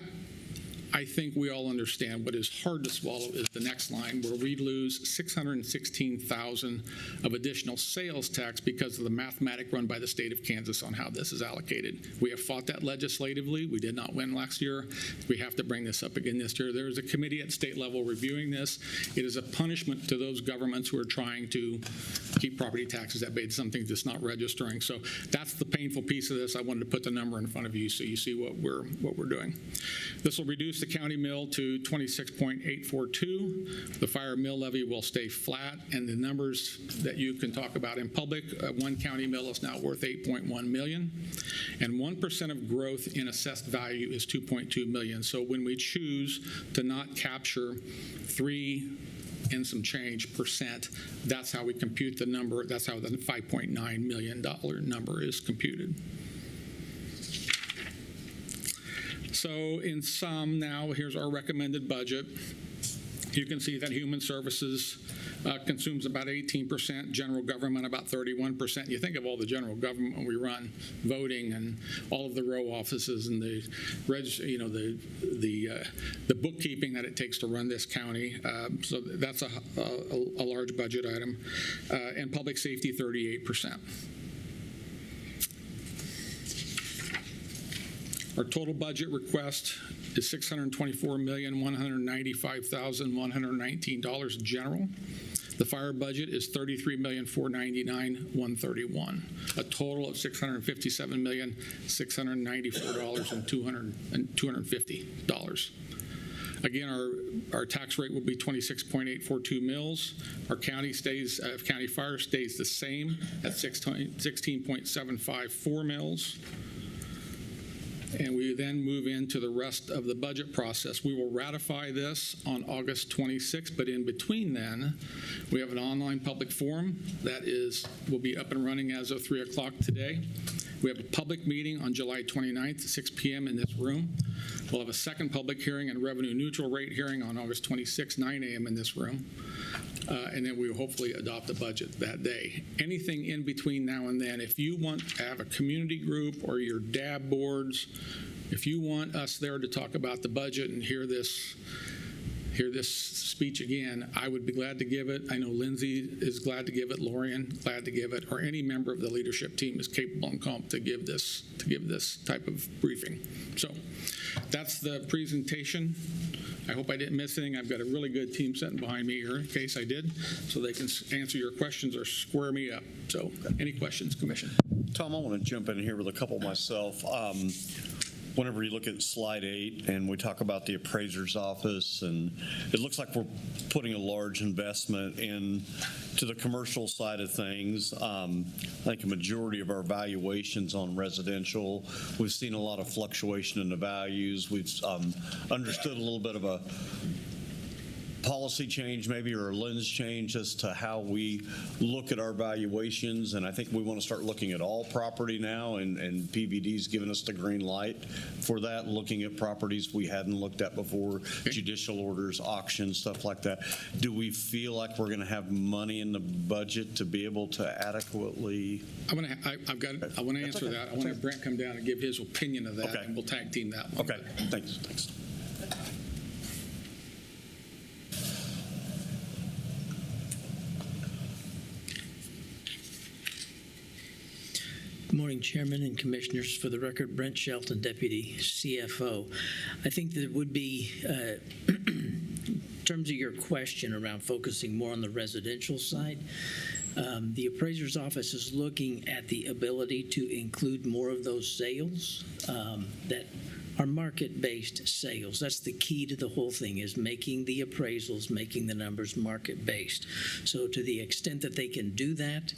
I think we all understand. What is hard to swallow is the next line, where we lose $616,000 of additional sales tax because of the mathematic run by the state of Kansas on how this is allocated. We have fought that legislatively. We did not win last year. We have to bring this up again this year. There is a committee at state level reviewing this. It is a punishment to those governments who are trying to keep property taxes at bay, something that's not registering. So that's the painful piece of this. I wanted to put the number in front of you so you see what we're doing. This will reduce the county mill to 26.842. The fire mill levy will stay flat, and the numbers that you can talk about in public, one county mill is now worth $8.1 million, and 1% of growth in assessed value is $2.2 million. So when we choose to not capture 3 and some change percent, that's how we compute the number. That's how the $5.9 million number is computed. So in sum now, here's our recommended budget. You can see that human services consumes about 18%, general government about 31%. You think of all the general government we run, voting and all of the row offices and the bookkeeping that it takes to run this county. So that's a large budget item. And public safety, 38%. Our total budget request is $624,195,119 general. The fire budget is $33,499,131. A total of $657,694,250. Again, our tax rate will be 26.842 mils. Our county fire stays the same at 16.754 mils. and we then move into the rest of the budget process. We will ratify this on August 26th, but in between then, we have an online public forum that will be up and running as of 3 o'clock today. We have a public meeting on July 29th at 6 p.m. in this room. We'll have a second public hearing and revenue neutral rate hearing on August 26th, 9 a.m. in this room. And then we will hopefully adopt the budget that day. Anything in between now and then, if you want to have a community group or your DAB boards, if you want us there to talk about the budget and hear this speech again, I would be glad to give it. I know Lindsay is glad to give it, Lorian glad to give it, or any member of the leadership team is capable and competent to give this type of briefing. So that's the presentation. I hope I didn't miss anything. I've got a really good team sitting behind me here in case I did, so they can answer your questions or square me up. So any questions, Commission? Tom, I want to jump in here with a couple myself. Whenever you look at slide 8 and we talk about the appraiser's office, and it looks like we're putting a large investment into the commercial side of things. I think a majority of our valuations on residential, we've seen a lot of fluctuation in the values. We've understood a little bit of a policy change maybe, or a lens change as to how we look at our valuations, and I think we want to start looking at all property now, and PVD's given us the green light for that, looking at properties we hadn't looked at before, judicial orders, auctions, stuff like that. Do we feel like we're going to have money in the budget to be able to adequately? I want to answer that. I want to have Brent come down and give his opinion of that, and we'll tag team that one. Okay, thanks. Good morning, Chairman and Commissioners. For the record, Brent Shelton, Deputy CFO. I think that it would be, in terms of your question around focusing more on the residential side, the appraiser's office is looking at the ability to include more of those sales that are market-based sales. That's the key to the whole thing, is making the appraisals, making the numbers market-based. So to the extent that they can do that,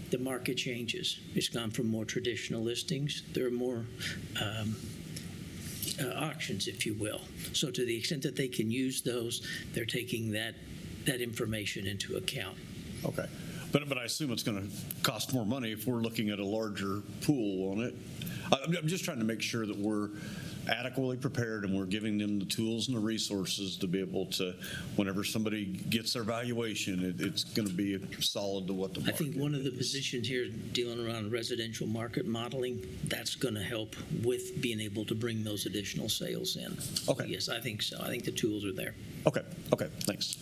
the market changes. It's gone from more traditional listings. There are more auctions, if you will. So to the extent that they can use those, they're taking that information into account. Okay. But I assume it's going to cost more money if we're looking at a larger pool on it. I'm just trying to make sure that we're adequately prepared and we're giving them the tools and the resources to be able to, whenever somebody gets their valuation, it's going to be solid to what the market. I think one of the positions here dealing around residential market modeling, that's going to help with being able to bring those additional sales in. Okay. So yes, I think so. I think the tools are there. Okay, thanks.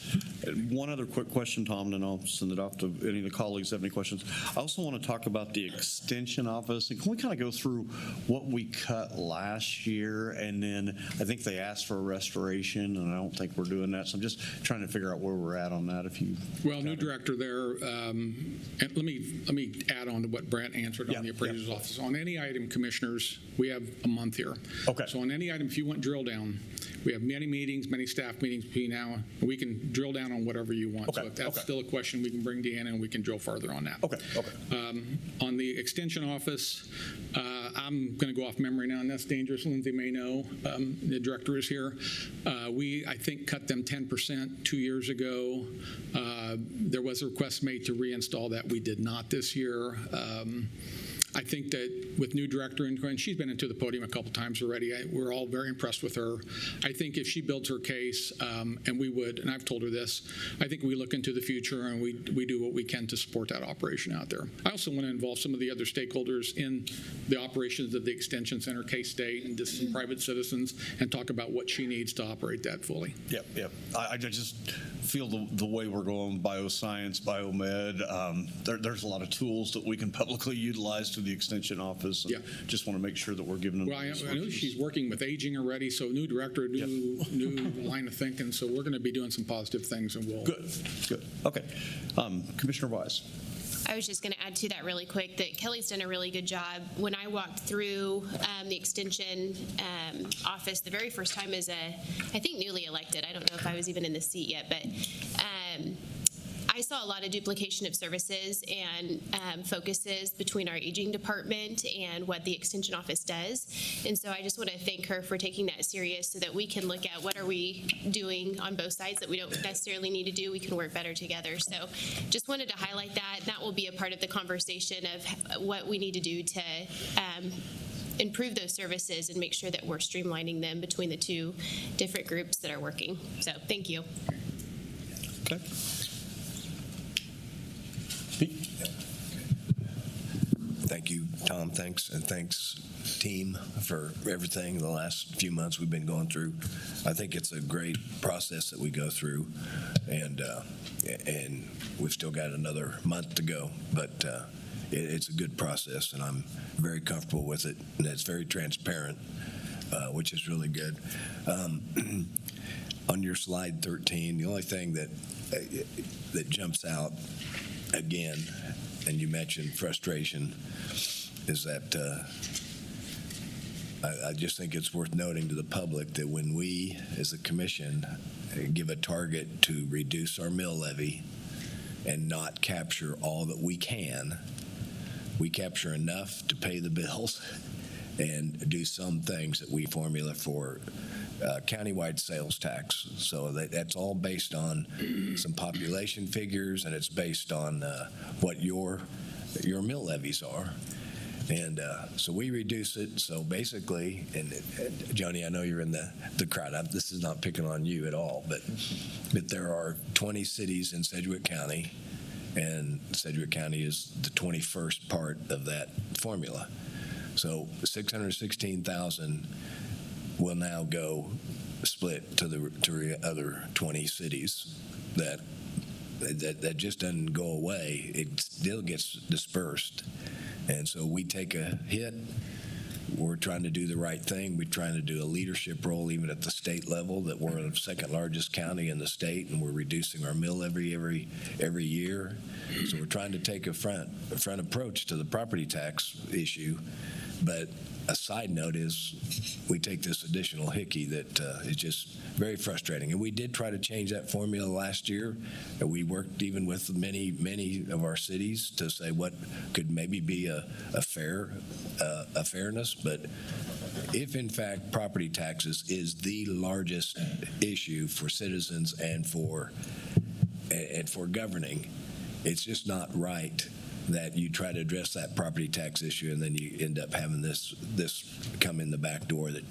One other quick question, Tom, and then I'll send it off to any of the colleagues that have any questions. I also want to talk about the Extension Office, and can we kind of go through what we cut last year, and then I think they asked for a restoration, and I don't think we're doing that, so I'm just trying to figure out where we're at on that. If you well, new director there, and let me add on to what Brent answered on the appraiser's office. On any item, commissioners, we have a month here. Okay. So on any item, if you want drill down, we have many meetings, many staff meetings between now, and we can drill down on whatever you want. Okay. So if that's still a question, we can bring Deanna and we can drill further on that. Okay. On the Extension Office, I'm going to go off memory now, and that's dangerous. Lindsay may know. The director is here. We, I think, cut them 10% 2 years ago. There was a request made to reinstall that. We did not this year. I think that with new director, and she's been into the podium a couple times already, we're all very impressed with her. I think if she builds her case, and we would, and I've told her this, I think we look into the future and we do what we can to support that operation out there. I also want to involve some of the other stakeholders in the operations of the Extension Center, K-State, and just some private citizens, and talk about what she needs to operate that fully. Yep. I just feel the way we're going, bioscience, biomed, there's a lot of tools that we can publicly utilize to the Extension Office. And just want to make sure that we're giving them. Well, I know she's working with aging already, so new director, new line of thinking. So we're going to be doing some positive things, and we'll. Good. Okay, Commissioner Wise. I was just going to add to that really quick that Kelly's done a really good job. When I walked through the Extension office the very first time as I think, newly elected, I don't know if I was even in the seat yet, but I saw a lot of duplication of services and focuses between our aging department and what the extension office does. And so I just want to thank her for taking that serious so that we can look at what are we doing on both sides that we don't necessarily need to do. We can work better together. So just wanted to highlight that. That will be a part of the conversation of what we need to do to improve those services and make sure that we're streamlining them between the two different groups that are working. So thank you. Okay. Thank you, Tom. Thanks, and thanks, team, for everything the last few months we've been going through. I think it's a great process that we go through, and we've still got another month to go, but it's a good process, and I'm very comfortable with it, and it's very transparent, which is really good. On your slide 13, the only thing that jumps out again, and you mentioned frustration, is that I just think it's worth noting to the public that when we, as a commission, give a target to reduce our mill levy and not capture all that we can, we capture enough to pay the bills and do some things that we formula for countywide sales tax. So that's all based on some population figures, and it's based on what your mill levies are. And so we reduce it. So basically, and Joni, I know you're in the crowd. This is not picking on you at all, but there are 20 cities in Sedgwick County, and Sedgwick County is the 21st part of that formula. So 616,000 will now go split to the other 20 cities. That just doesn't go away. It still gets dispersed. And so we take a hit. We're trying to do the right thing. We're trying to do a leadership role even at the state level, that we're the second largest county in the state, and we're reducing our mill levy every year. So we're trying to take a front approach to the property tax issue. But a side note is we take this additional hickey that is just very frustrating. And we did try to change that formula last year. And we worked even with many of our cities to say what could maybe be a fairness. But if in fact property taxes is the largest issue for citizens and for governing, it's just not right that you try to address that property tax issue and then you end up having this come in the back door, that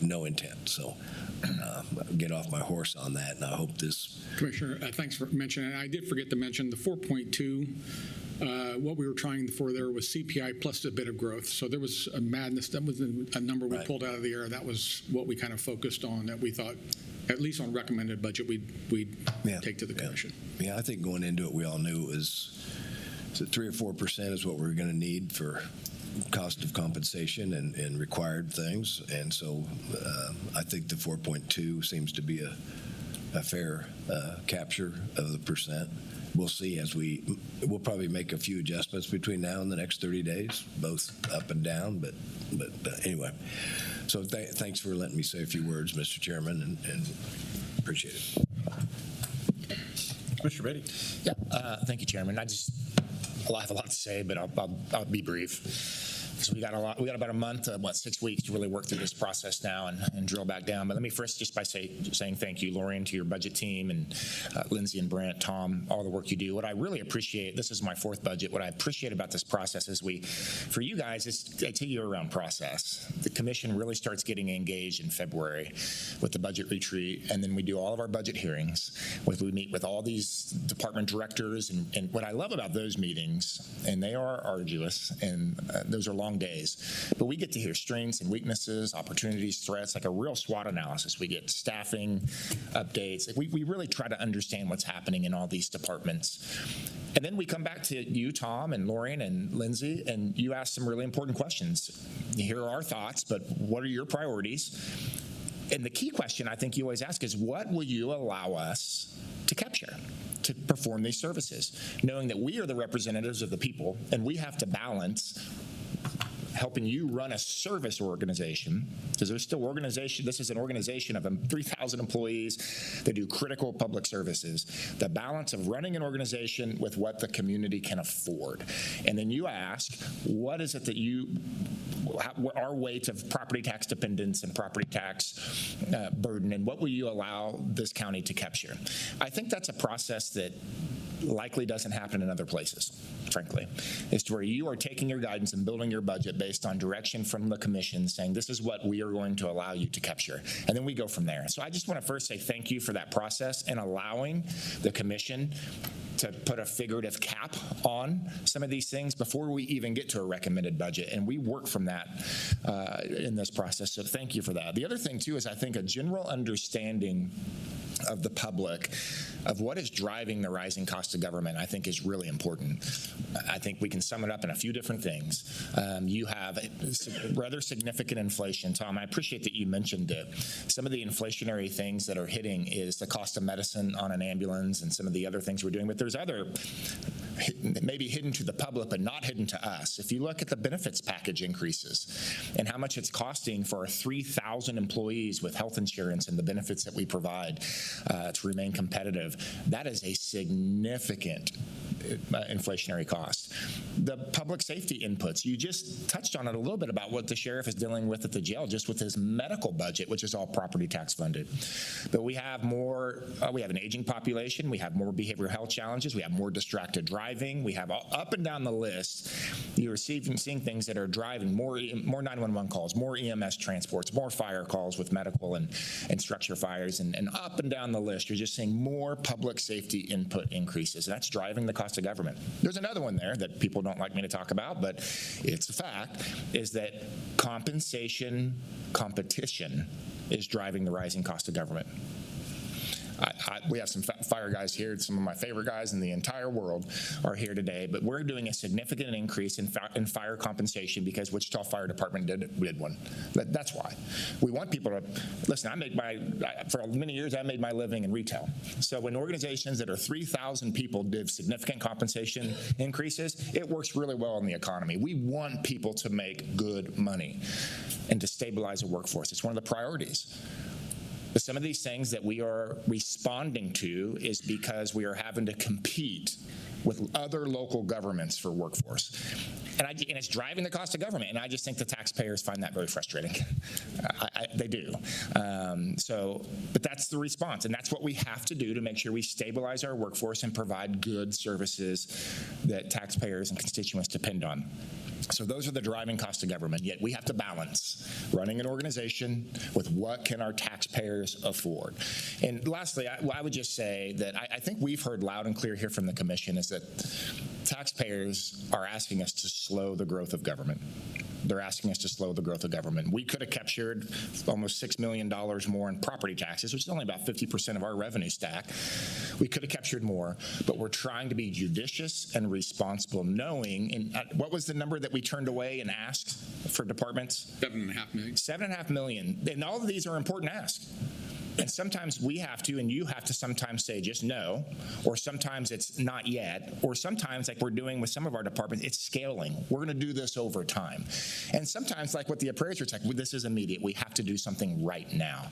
no intent. So get off my horse on that, and I hope this. Commissioner, thanks for mentioning it. I did forget to mention the 4.2. What we were trying for there was CPI plus a bit of growth. So there was a madness. That was a number we pulled out of the air. That was what we kind of focused on, that we thought, at least on recommended budget, we'd take to the commission. Yeah, I think going into it, we all knew it was 3 or 4% is what we're going to need for cost of compensation and required things. And so I think the 4.2 seems to be a fair capture of the percent. We'll see as we'll probably make a few adjustments between now and the next 30 days, both up and down. But anyway, so thanks for letting me say a few words, Mr. Chairman, and appreciate it. Mr. Beatty. Yeah, thank you, Chairman. I have a lot to say, but I'll be brief. So we got about a month, 6 weeks to really work through this process now and drill back down. But let me first just by saying thank you, Lori, and to your budget team, and Lindsay and Brent, Tom, all the work you do. What I really appreciate, this is my fourth budget, what I appreciate about this process is for you guys, it's a year-round process. The commission really starts getting engaged in February with the budget retreat, and then we do all of our budget hearings. We meet with all these department directors, and what I love about those meetings, and they are arduous, and those are long days, but we get to hear strengths and weaknesses, opportunities, threats, like a real SWOT analysis. We get staffing updates. We really try to understand what's happening in all these departments. And then we come back to you, Tom, and Lauren, and Lindsay, and you ask some really important questions. Here are our thoughts, but what are your priorities? And the key question I think you always ask is, what will you allow us to capture, to perform these services, knowing that we are the representatives of the people and we have to balance helping you run a service organization, because there's still organization, this is an organization of 3,000 employees that do critical public services, the balance of running an organization with what the community can afford. And then you ask, what is it that our weight of property tax dependence and property tax burden, and what will you allow this county to capture? I think that's a process that likely doesn't happen in other places, frankly. It's to where you are taking your guidance and building your budget based on direction from the commission saying this is what we are going to allow you to capture. And then we go from there. So I just want to first say thank you for that process and allowing the commission to put a figurative cap on some of these things before we even get to a recommended budget. And we work from that in this process. So thank you for that. The other thing too is I think a general understanding of the public of what is driving the rising cost of government, I think, is really important. I think we can sum it up in a few different things. You have rather significant inflation. Tom, I appreciate that you mentioned it. Some of the inflationary things that are hitting is the cost of medicine on an ambulance and some of the other things we're doing, but there's other maybe hidden to the public but not hidden to us. If you look at the benefits package increases and how much it's costing for our 3,000 employees with health insurance and the benefits that we provide to remain competitive, that is a significant inflationary cost. The public safety inputs, you just touched on it a little bit about what the sheriff is dealing with at the jail, just with his medical budget, which is all property tax funded. But we have more, we have an aging population, we have more behavioral health challenges, we have more distracted driving, we have up and down the list, you're seeing things that are driving more 911 calls, more EMS transports, more fire calls with medical and structure fires, and up and down the list, you're just seeing more public safety input increases. And that's driving the cost of government. There's another one there that people don't like me to talk about, but it's a fact, is that compensation competition is driving the rising cost of government. We have some fire guys here. Some of my favorite guys in the entire world are here today, but we're doing a significant increase in fire compensation because Wichita Fire Department did one. That's why. We want people to, listen, for many years, I made my living in retail. So when organizations that are 3,000 people did significant compensation increases, it works really well in the economy. We want people to make good money and to stabilize a workforce. It's one of the priorities. But some of these things that we are responding to is because we are having to compete with other local governments for workforce. And it's driving the cost of government. And I just think the taxpayers find that very frustrating. They do. But that's the response. And that's what we have to do to make sure we stabilize our workforce and provide good services that taxpayers and constituents depend on. So those are the driving costs of government, yet we have to balance running an organization with what can our taxpayers afford. And lastly, I would just say that I think we've heard loud and clear here from the commission is that taxpayers are asking us to slow the growth of government. They're asking us to slow the growth of government. We could have captured almost $6 million more in property taxes, which is only about 50% of our revenue stack. We could have captured more, but we're trying to be judicious and responsible, knowing, and what was the number that we turned away and asked for departments? $7.5 million. $7.5 million. And all of these are important asks. And sometimes we have to, and you have to sometimes say just no, or sometimes it's not yet, or sometimes like we're doing with some of our departments, it's scaling. We're going to do this over time. And sometimes like what the appraiser, it's like, well, this is immediate. We have to do something right now.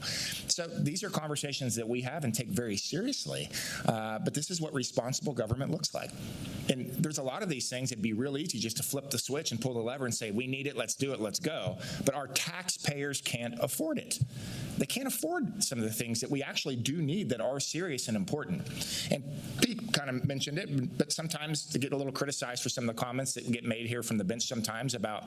So these are conversations that we have and take very seriously. But this is what responsible government looks like. And there's a lot of these things that'd be real easy just to flip the switch and pull the lever and say, we need it, let's do it, let's go. But our taxpayers can't afford it. They can't afford some of the things that we actually do need that are serious and important. And Pete kind of mentioned it, but sometimes to get a little criticized for some of the comments that get made here from the bench sometimes about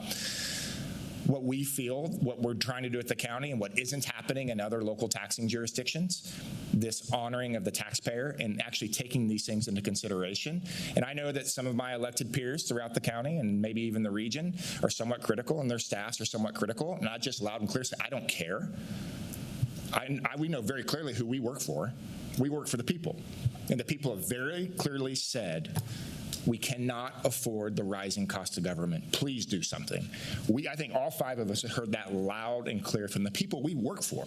what we feel, what we're trying to do at the county and what isn't happening in other local taxing jurisdictions, this honoring of the taxpayer and actually taking these things into consideration. And I know that some of my elected peers throughout the county and maybe even the region are somewhat critical and their staffs are somewhat critical, not just loud and clear say, I don't care. We know very clearly who we work for. We work for the people. And the people have very clearly said, We cannot afford the rising cost of government. Please do something. I think all 5 of us have heard that loud and clear from the people we work for.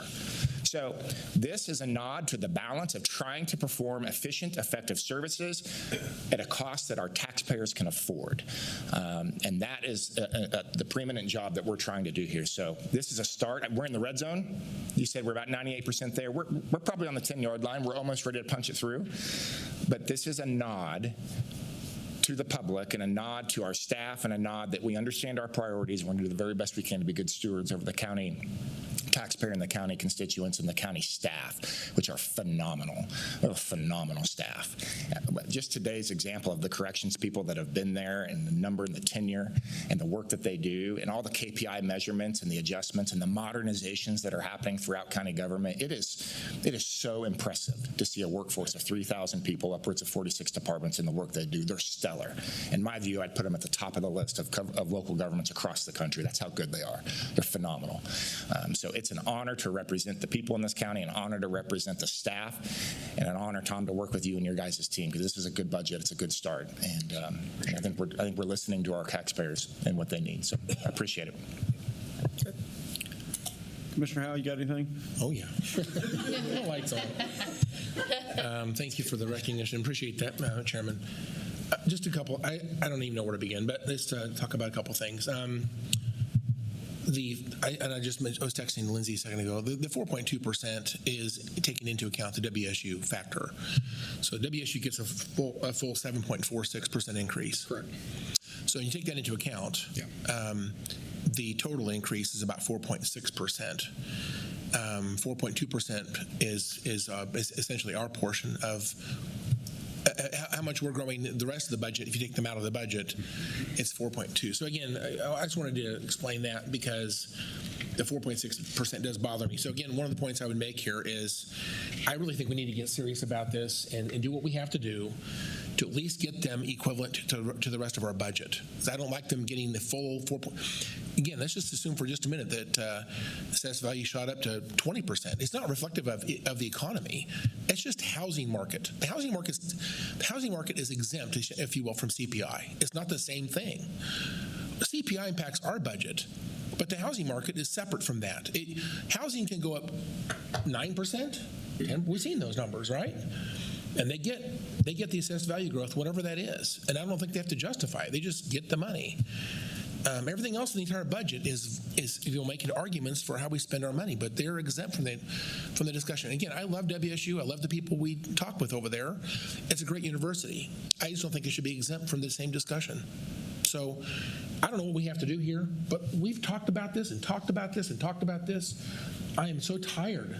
So this is a nod to the balance of trying to perform efficient, effective services at a cost that our taxpayers can afford. And that is the preeminent job that we're trying to do here. So this is a start. We're in the red zone. You said we're about 98% there. We're probably on the 10-yard line. We're almost ready to punch it through. But this is a nod to the public and a nod to our staff and a nod that we understand our priorities. We're going to do the very best we can to be good stewards over the county taxpayer and the county constituents and the county staff, which are phenomenal. They're a phenomenal staff. Just today's example of the corrections people that have been there and the number and the tenure and the work that they do and all the KPI measurements and the adjustments and the modernizations that are happening throughout county government. It is so impressive to see a workforce of 3,000 people, upwards of 46 departments, and the work they do. They're stellar. In my view, I'd put them at the top of the list of local governments across the country. That's how good they are. They're phenomenal. So it's an honor to represent the people in this county, an honor to represent the staff, and an honor, Tom, to work with you and your guys' team, because this is a good budget. It's a good start, and I think we're listening to our taxpayers and what they need. So I appreciate it. Okay. Commissioner Howe, you got anything? Oh yeah, lights on. Thank you for the recognition. Appreciate that, Chairman. Just a couple. I don't even know where to begin, but let's talk about a couple things. I was texting Lindsay a second ago. The 4.2% is taking into account the WSU factor. So WSU gets a full 7.46% increase. Correct. So you take that into account. Yeah. The total increase is about 4.6%. 4.2% is essentially our portion of how much we're growing the rest of the budget. If you take them out of the budget, it's 4.2. So again, I just wanted to explain that because the 4.6% does bother me. So again, one of the points I would make here is I really think we need to get serious about this and do what we have to do to at least get them equivalent to the rest of our budget. I don't like them getting the full 4. Again, let's just assume for just a minute that assessed value shot up to 20%. It's not reflective of the economy. It's just housing market. The housing market is exempt, if you will, from CPI. It's not the same thing. CPI impacts our budget, but the housing market is separate from that. Housing can go up 9%. We've seen those numbers, right? And they get the assessed value growth, whatever that is. And I don't think they have to justify it. They just get the money. Everything else in the entire budget is making arguments for how we spend our money, but they're exempt from the discussion. Again, I love WSU. I love the people we talk with over there. It's a great university. I just don't think it should be exempt from the same discussion. So I don't know what we have to do here, but we've talked about this and talked about this and talked about this. I am so tired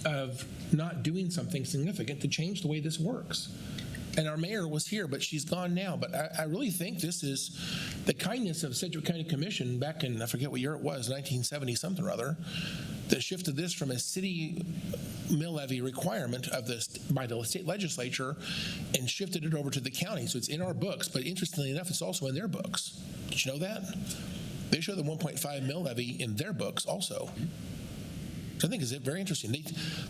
of not doing something significant to change the way this works. And our mayor was here, but she's gone now. But I really think this is the kindness of Sedgwick County Commission back in, I forget what year it was, 1970 something or other, that shifted this from a city mill levy requirement of this by the state legislature and shifted it over to the county. So it's in our books, but interestingly enough, it's also in their books. Did you know that? They show the 1.5 mill levy in their books also. So I think is very interesting.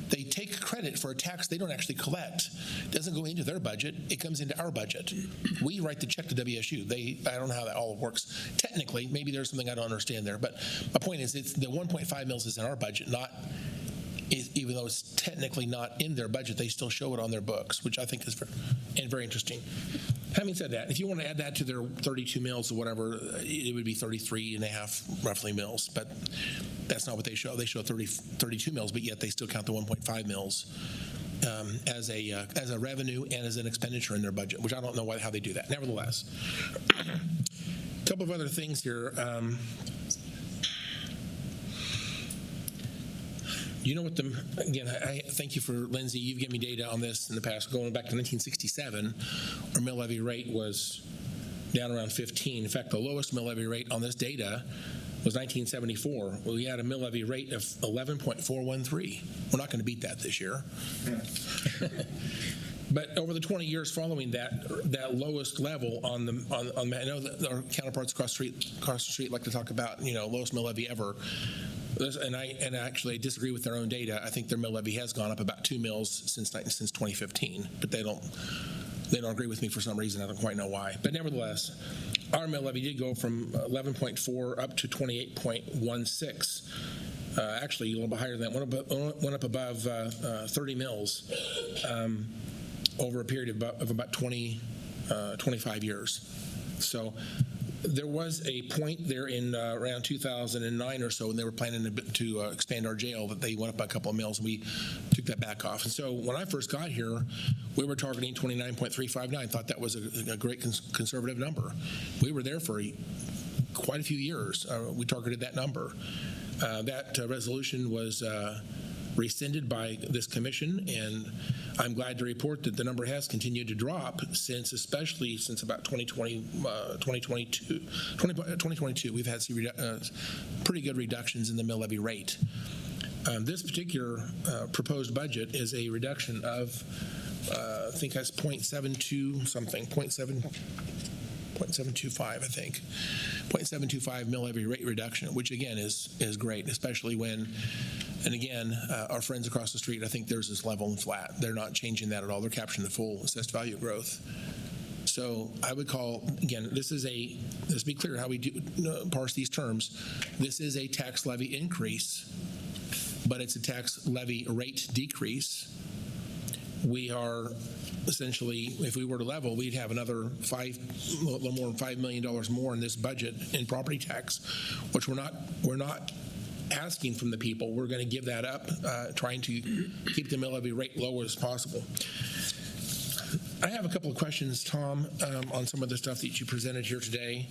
They take credit for a tax they don't actually collect. It doesn't go into their budget. It comes into our budget. We write the check to WSU. I don't know how that all works. Technically, maybe there's something I don't understand there. But my point is it's the 1.5 mils is in our budget, even though it's technically not in their budget, they still show it on their books, which I think is very interesting. Having said that, if you want to add that to their 32 mils or whatever, it would be 33 and a half roughly mils, but that's not what they show. They show 32 mils, but yet they still count the 1.5 mils as a revenue and as an expenditure in their budget, which I don't know how they do that. Nevertheless, a couple of other things here. You know what again, I thank you for Lindsay. You've given me data on this in the past. Going back to 1967, our mill levy rate was down around 15. In fact, the lowest mill levy rate on this data was 1974. We had a mill levy rate of 11.413. We're not going to beat that this year. But over the 20 years following that lowest level on I know that our counterparts across the street like to talk about lowest mill levy ever. And I actually disagree with their own data. I think their mill levy has gone up about 2 mils since 2015, but they don't. they don't agree with me for some reason. I don't quite know why. But nevertheless, our mill levy did go from 11.4 up to 28.16. Actually, a little bit higher than that. Went up above 30 mills over a period of about 25 years. So there was a point there in around 2009 or so when they were planning to expand our jail that they went up by a couple of mills, and we took that back off. And so when I first got here, we were targeting 29.359. Thought that was a great conservative number. We were there for quite a few years. We targeted that number. That resolution was rescinded by this commission, and I'm glad to report that the number has continued to drop especially since about 2022. We've had some pretty good reductions in the mill levy rate. This particular proposed budget is a reduction of, I think that's 0.72 something, 0.725, I think. 0.725 mill levy rate reduction, which again is great, especially when, and again, our friends across the street, I think theirs is level and flat. They're not changing that at all. They're capturing the full assessed value growth. So I would call, again, let's be clear how we do parse these terms. This is a tax levy increase, but it's a tax levy rate decrease. We are essentially, if we were to level, we'd have another a little more than $5 million more in this budget in property tax, which we're not asking from the people. We're going to give that up, trying to keep the mill levy rate low as possible. I have a couple of questions, Tom, on some of the stuff that you presented here today.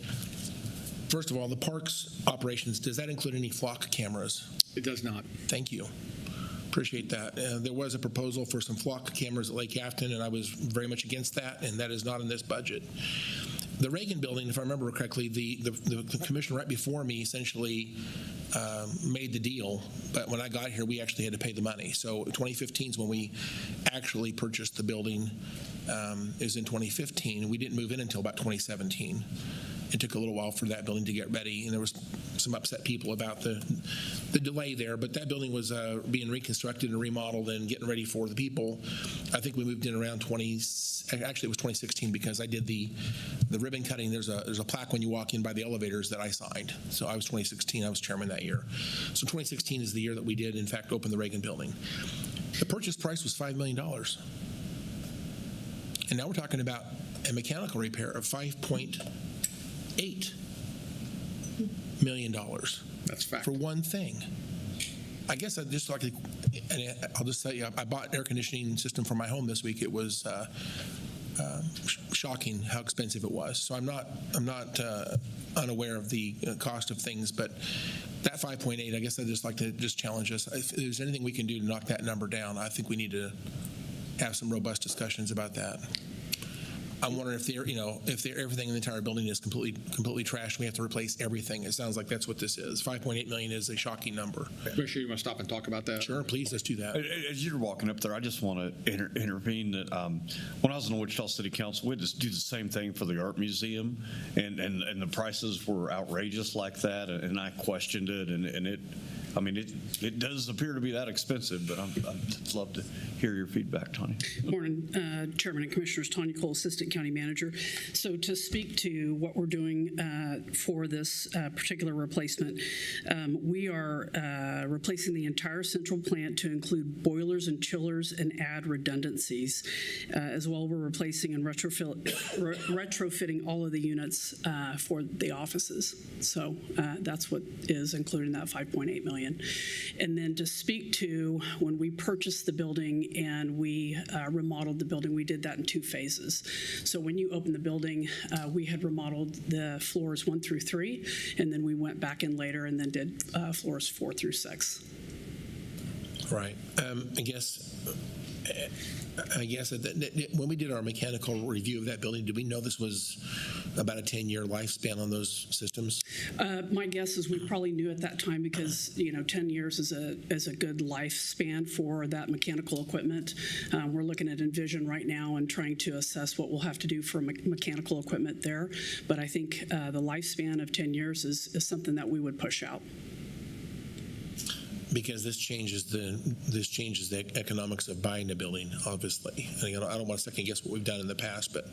First of all, the parks operations, does that include any flock cameras? It does not. Thank you. Appreciate that. There was a proposal for some flock cameras at Lake Afton, and I was very much against that, and that is not in this budget. The Reagan building, if I remember correctly, the commission right before me essentially made the deal, but when I got here, we actually had to pay the money. So 2015 is when we actually purchased the building, is in 2015. We didn't move in until about 2017. It took a little while for that building to get ready, and there was some upset people about the delay there, but that building was being reconstructed and remodeled and getting ready for the people. I think we moved in around actually it was 2016 because I did the ribbon cutting. There's a plaque when you walk in by the elevators that I signed. So I was 2016, I was chairman that year. So 2016 is the year that we did, in fact, open the Reagan building. The purchase price was $5 million. And now we're talking about a mechanical repair of $5.8 million. That's fact. For one thing. I guess I'd just like to, and I'll just tell you, I bought an air conditioning system for my home this week. It was shocking how expensive it was. So I'm not unaware of the cost of things, but that 5.8, I guess I'd just like to just challenge us. If there's anything we can do to knock that number down, I think we need to have some robust discussions about that. I'm wondering if everything in the entire building is completely trashed. We have to replace everything. It sounds like that's what this is. 5.8 million is a shocking number. Commissioner, you want to stop and talk about that? Sure, please. Let's do that. As you're walking up there, I just want to intervene that when I was on the Wichita City Council, we had to do the same thing for the art museum, and the prices were outrageous like that, and I questioned it, and it does appear to be that expensive, but I'd love to hear your feedback, Tanya. Morning, Chairman and Commissioners. Tanya Cole, Assistant County Manager. So to speak to what we're doing for this particular replacement, we are replacing the entire central plant to include boilers and chillers and add redundancies. As well, we're replacing and retrofitting all of the units for the offices. So that's what is included in that $5.8 million. And then to speak to when we purchased the building and we remodeled the building, we did that in 2 phases. So when you open the building, we had remodeled the floors 1 through 3, and then we went back in later and then did floors 4 through 6. Right. I guess that when we did our mechanical review of that building, did we know this was about a 10-year lifespan on those systems? My guess is we probably knew at that time because 10 years is a good lifespan for that mechanical equipment. We're looking at Envision right now and trying to assess what we'll have to do for mechanical equipment there. But I think the lifespan of 10 years is something that we would push out. because this changes the economics of buying a building, obviously. And I don't want to second guess what we've done in the past, but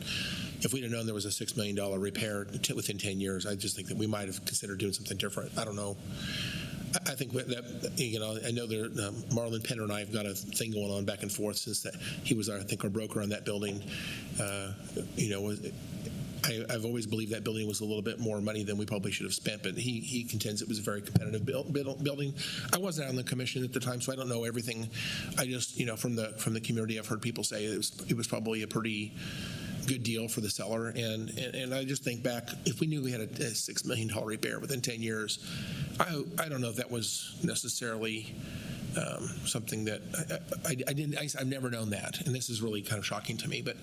if we'd have known there was a $6 million repair within 10 years, I just think that we might have considered doing something different. I don't know. I think that, you know, I know there, Marlon Penner and I have got a thing going on back and forth since that he was, I think, our broker on that building. You know, I've always believed that building was a little bit more money than we probably should have spent, but he contends it was a very competitive building. I wasn't on the commission at the time, so I don't know everything. I just, you know, from the community, I've heard people say it was probably a pretty good deal for the seller, and I just think back, if we knew we had a $6 million repair within 10 years, I don't know if that was necessarily something that I've never known that, and this is really kind of shocking to me. But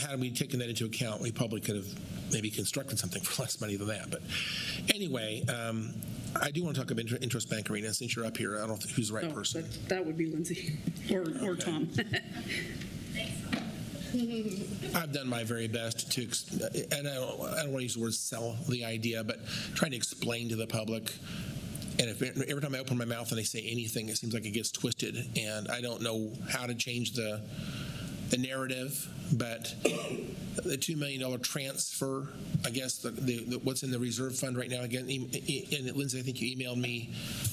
had we taken that into account, we probably could have maybe constructed something for less money than that. But anyway, I do want to talk about Interest Bank Arena. Since you're up here, I don't know who's the right person. That would be Lindsay or Tom. I've done my very best to, and I don't want to use the word sell the idea, but trying to explain to the public. And every time I open my mouth and I say anything, it seems like it gets twisted, and I don't know how to change the narrative. But the $2 million transfer, I guess, what's in the reserve fund right now, again, and Lindsay, I think you emailed me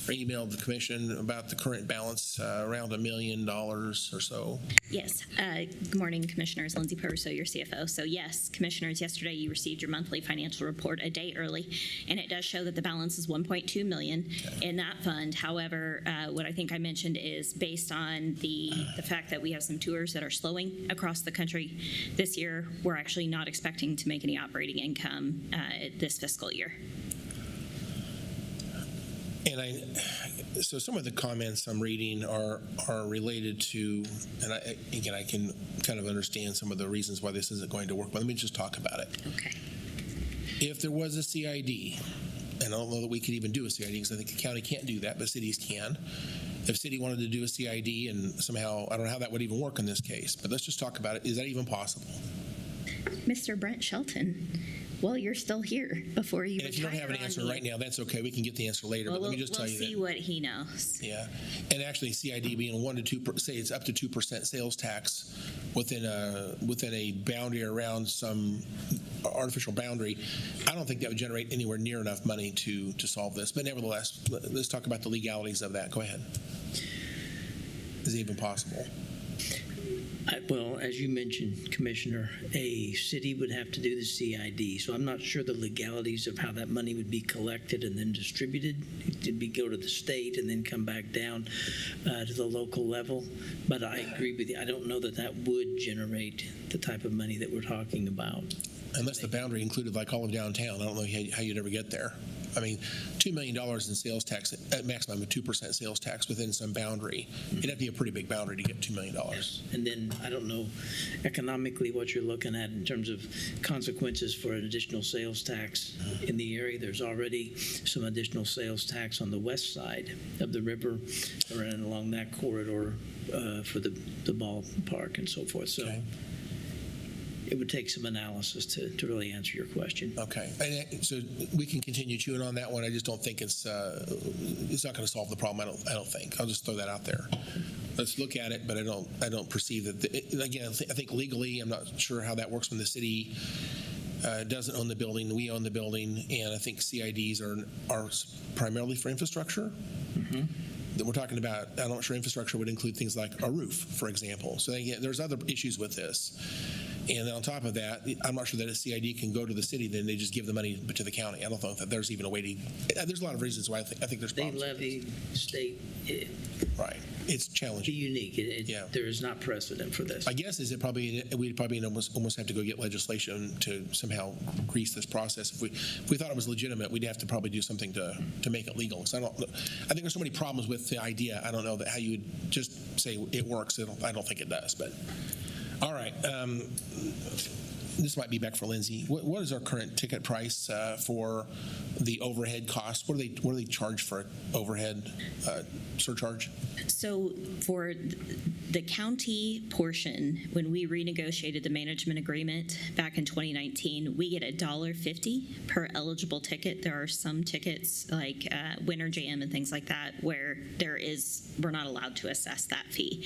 or emailed the commission about the current balance, around $1 million or so. Yes. Good morning, Commissioners. Lindsay Perso, your CFO. So yes, Commissioners, yesterday you received your monthly financial report a day early, and it does show that the balance is $1.2 million in that fund. However, what I think I mentioned is based on the fact that we have some tours that are slowing across the country this year, we're actually not expecting to make any operating income this fiscal year. And so some of the comments I'm reading are related to, and I can kind of understand some of the reasons why this isn't going to work, but let me just talk about it. Okay. If there was a CID, and I don't know that we could even do a CID because I think the county can't do that, but cities can. If city wanted to do a CID and somehow, I don't know how that would even work in this case, but let's just talk about it. Is that even possible? Mr. Brent Shelton, well, you're still here before you And if you don't have an answer right now, that's okay. We can get the answer later, well, but let me just tell you we'll see what he knows. Yeah, and actually CID being 1 to 2%, say it's up to 2% sales tax within a boundary around some artificial boundary, I don't think that would generate anywhere near enough money to solve this. But nevertheless, let's talk about the legalities of that. Go ahead. Is it even possible? Well, as you mentioned, Commissioner, a city would have to do the CID, so I'm not sure the legalities of how that money would be collected and then distributed. It'd go to the state and then come back down to the local level. But I agree with you. I don't know that that would generate the type of money that we're talking about. Unless the boundary included like all of downtown. I don't know how you'd ever get there. I mean, $2 million in sales tax, at maximum of 2% sales tax within some boundary. It'd have to be a pretty big boundary to get $2 million. And then I don't know economically what you're looking at in terms of consequences for an additional sales tax in the area. There's already some additional sales tax on the west side of the river and along that corridor for the ballpark and so forth. So. Okay. It would take some analysis to really answer your question. Okay, and so we can continue chewing on that one. I just don't think it's not going to solve the problem. I don't think. I'll just throw that out there. Let's look at it, but I don't perceive that. Again, I think legally, I'm not sure how that works when the city doesn't own the building. We own the building, and I think CIDs are primarily for infrastructure. Mm-hmm. That we're talking about. I'm not sure infrastructure would include things like a roof, for example. So again, there's other issues with this. And on top of that, I'm not sure that a CID can go to the city, then they just give the money to the county. I don't think that there's even a way to. There's a lot of reasons why I think there's problems. State levy, state. Right. It's challenging. Be unique. Yeah. There is not precedent for this. I guess we'd probably almost have to go get legislation to somehow grease this process. If we thought it was legitimate, we'd have to probably do something to make it legal. So I think there's so many problems with the idea. I don't know how you would just say it works. I don't think it does, but. All right. this might be back for Lindsay. What is our current ticket price for the overhead cost? What do they charge for overhead surcharge? So for the county portion, when we renegotiated the management agreement back in 2019, we get $1.50 per eligible ticket. There are some tickets like Winter Jam and things like that where we're not allowed to assess that fee.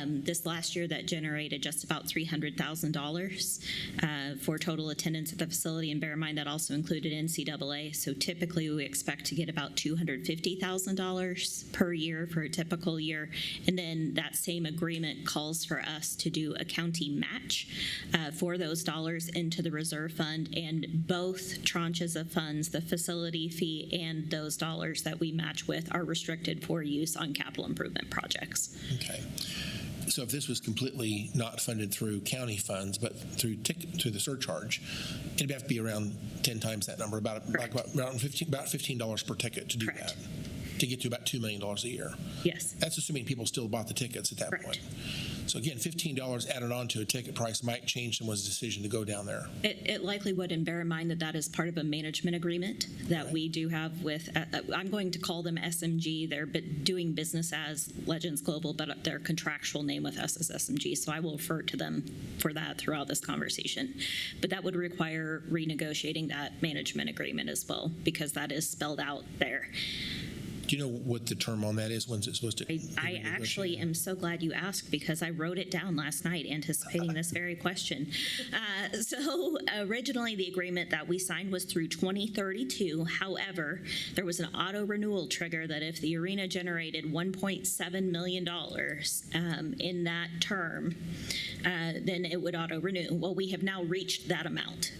This last year, that generated just about $300,000 for total attendance at the facility, and bear in mind that also included NCAA. So typically, we expect to get about $250,000 per year for a typical year, and then that same agreement calls for us to do a county match for those dollars into the reserve fund, and both tranches of funds, the facility fee and those dollars that we match with, are restricted for use on capital improvement projects. Okay. So if this was completely not funded through county funds, but through the surcharge, it'd have to be around 10 times that number, about $15 per ticket to do that, to get to about $2 million a year. Yes. That's assuming people still bought the tickets at that point. So again, $15 added on to a ticket price might change someone's decision to go down there. It likely would, and bear in mind that that is part of a management agreement that we do have with, I'm going to call them SMG. They're doing business as Legends Global, but their contractual name with us is SMG. So I will refer to them for that throughout this conversation. But that would require renegotiating that management agreement as well, because that is spelled out there. Do you know what the term on that is? When's it supposed to? I actually am so glad you asked, because I wrote it down last night anticipating this very question. So originally the agreement that we signed was through 2032. However, there was an auto renewal trigger that if the arena generated $1.7 million in that term, then it would auto renew. Well, we have now reached that amount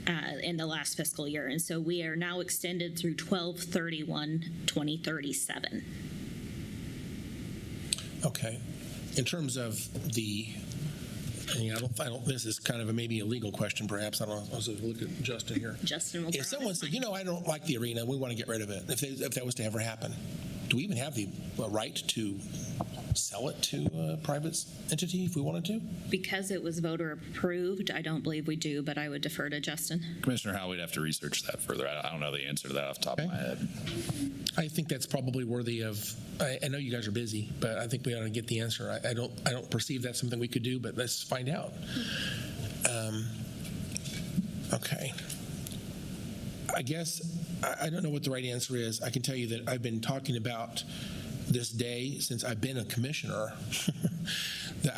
in the last fiscal year, and so we are now extended through 12/31/2037. Okay. In terms of the, I don't, this is kind of maybe a legal question, perhaps. I don't know. I'll look at Justin here. Justin will. If someone said, I don't like the arena, we want to get rid of it, if that was to ever happen, do we even have the right to sell it to a private entity if we wanted to? Because it was voter approved, I don't believe we do, but I would defer to Justin. Commissioner Howell, we'd have to research that further. I don't know the answer to that off the top of my head. I think that's probably worthy of, I know you guys are busy, but I think we ought to get the answer. I don't perceive that's something we could do, but let's find out. Okay. I guess I don't know what the right answer is. I can tell you that I've been talking about this day since I've been a commissioner. That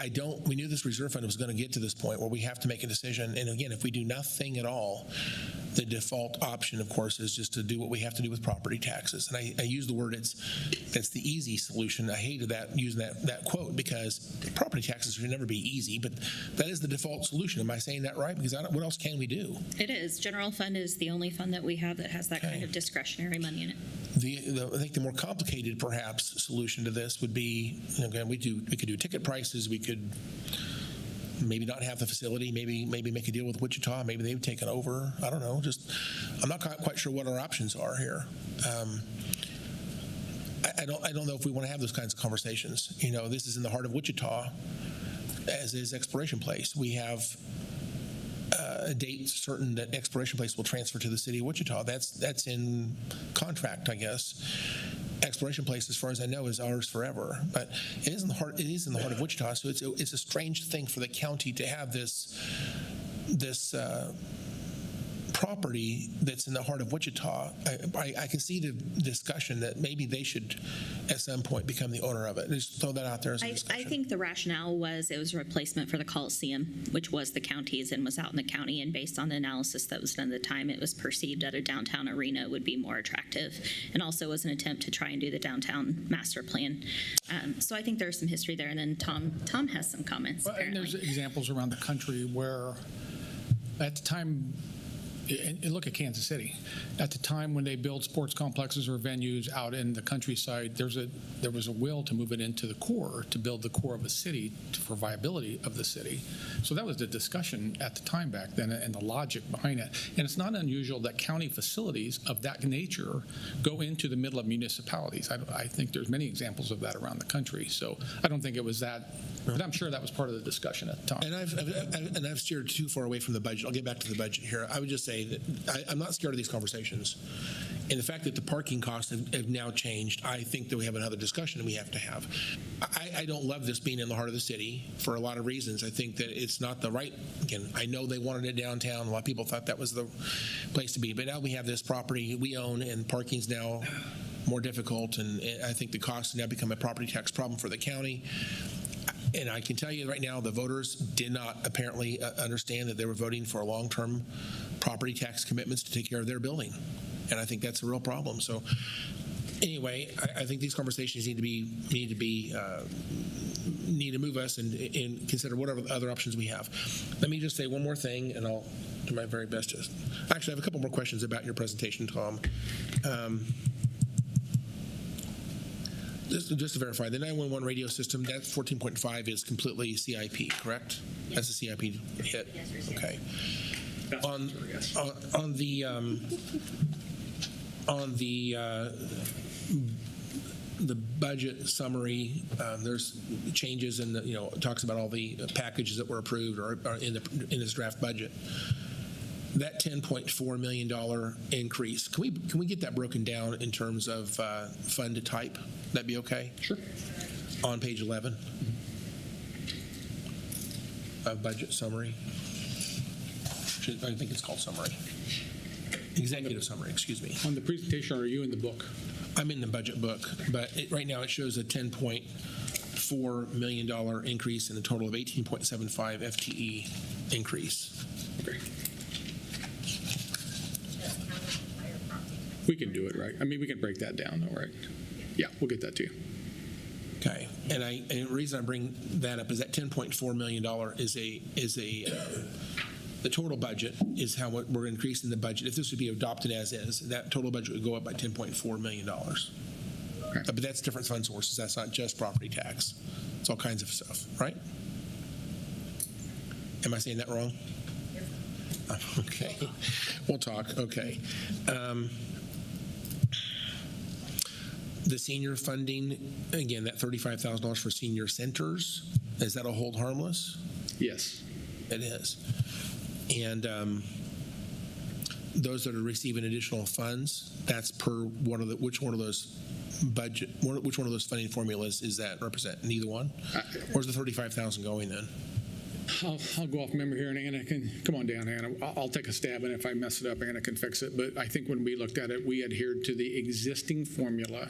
we knew this reserve fund was going to get to this point where we have to make a decision. And again, if we do nothing at all, the default option, of course, is just to do what we have to do with property taxes. And I use the word that's the easy solution. I hated using that quote, because property taxes should never be easy, but that is the default solution. Am I saying that right? Because what else can we do? It is. General fund is the only fund that we have that has that kind of discretionary money in it. I think the more complicated, perhaps, solution to this would be, again, we could do ticket prices. We could maybe not have the facility, maybe make a deal with Wichita, maybe they've taken over. I don't know. I'm not quite sure what our options are here. I don't know if we want to have those kinds of conversations. This is in the heart of Wichita, as is Exploration Place. We have a date certain that Exploration Place will transfer to the city of Wichita. That's in contract, I guess. Exploration Place, as far as I know, is ours forever. But it is in the heart of Wichita, so it's a strange thing for the county to have this property that's in the heart of Wichita. I can see the discussion that maybe they should at some point become the owner of it. Just throw that out there as a discussion. I think the rationale was it was a replacement for the Coliseum, which was the county's and was out in the county, and based on the analysis that was done at the time, it was perceived that a downtown arena would be more attractive, and also was an attempt to try and do the downtown master plan. So I think there's some history there, and then Tom has some comments. Well, and there's examples around the country where at the time And look at Kansas City. At the time when they build sports complexes or venues out in the countryside, there was a will to move it into the core, to build the core of the city for viability of the city. So that was the discussion at the time back then and the logic behind it. And it's not unusual that county facilities of that nature go into the middle of municipalities. I think there's many examples of that around the country. So I don't think it was that, but I'm sure that was part of the discussion at the time. And I've steered too far away from the budget. I'll get back to the budget here. I would just say that I'm not scared of these conversations. And the fact that the parking costs have now changed, I think that we have another discussion we have to have. I don't love this being in the heart of the city for a lot of reasons. I think that it's not the right, again, I know they wanted it downtown. A lot of people thought that was the place to be. But now we have this property we own, and parking's now more difficult. And I think the costs now become a property tax problem for the county. And I can tell you right now, the voters did not apparently understand that they were voting for long-term property tax commitments to take care of their building. And I think that's a real problem. So anyway, I think these conversations need to move us and consider whatever other options we have. Let me just say one more thing, and I'll do my very best to. Actually, I have a couple more questions about your presentation, Tom. Just to verify, the 911 radio system, that 14.5 is completely CIP, correct? That's a CIP hit? Okay. On the budget summary, there's changes in the, it talks about all the packages that were approved or are in this draft budget. That $10.4 million increase, can we get that broken down in terms of fund to type? That'd be okay? Sure. On page 11 of budget summary. I think it's called summary. Executive summary, excuse me. On the presentation, are you in the book? I'm in the budget book, but right now it shows a $10.4 million increase and a total of 18.75 FTE increase. Okay. We can do it, right? I mean, we can break that down, though, right? Yeah, we'll get that to you. Okay, and the reason I bring that up is that $10.4 million the total budget is how we're increasing the budget. If this would be adopted as is, that total budget would go up by $10.4 million. Okay. But that's different fund sources. That's not just property tax. It's all kinds of stuff, right? Am I saying that wrong? Okay, we'll talk. Okay. The senior funding, again, that $35,000 for senior centers, is that a hold harmless? Yes. It is. And those that are receiving additional funds, that's per which one of those funding formulas is that represent? Neither one? Where's the $35,000 going then? I'll go off memory here, and Anna can come on down. Anna, I'll take a stab, and if I mess it up, Anna can fix it. But I think when we looked at it, we adhered to the existing formula,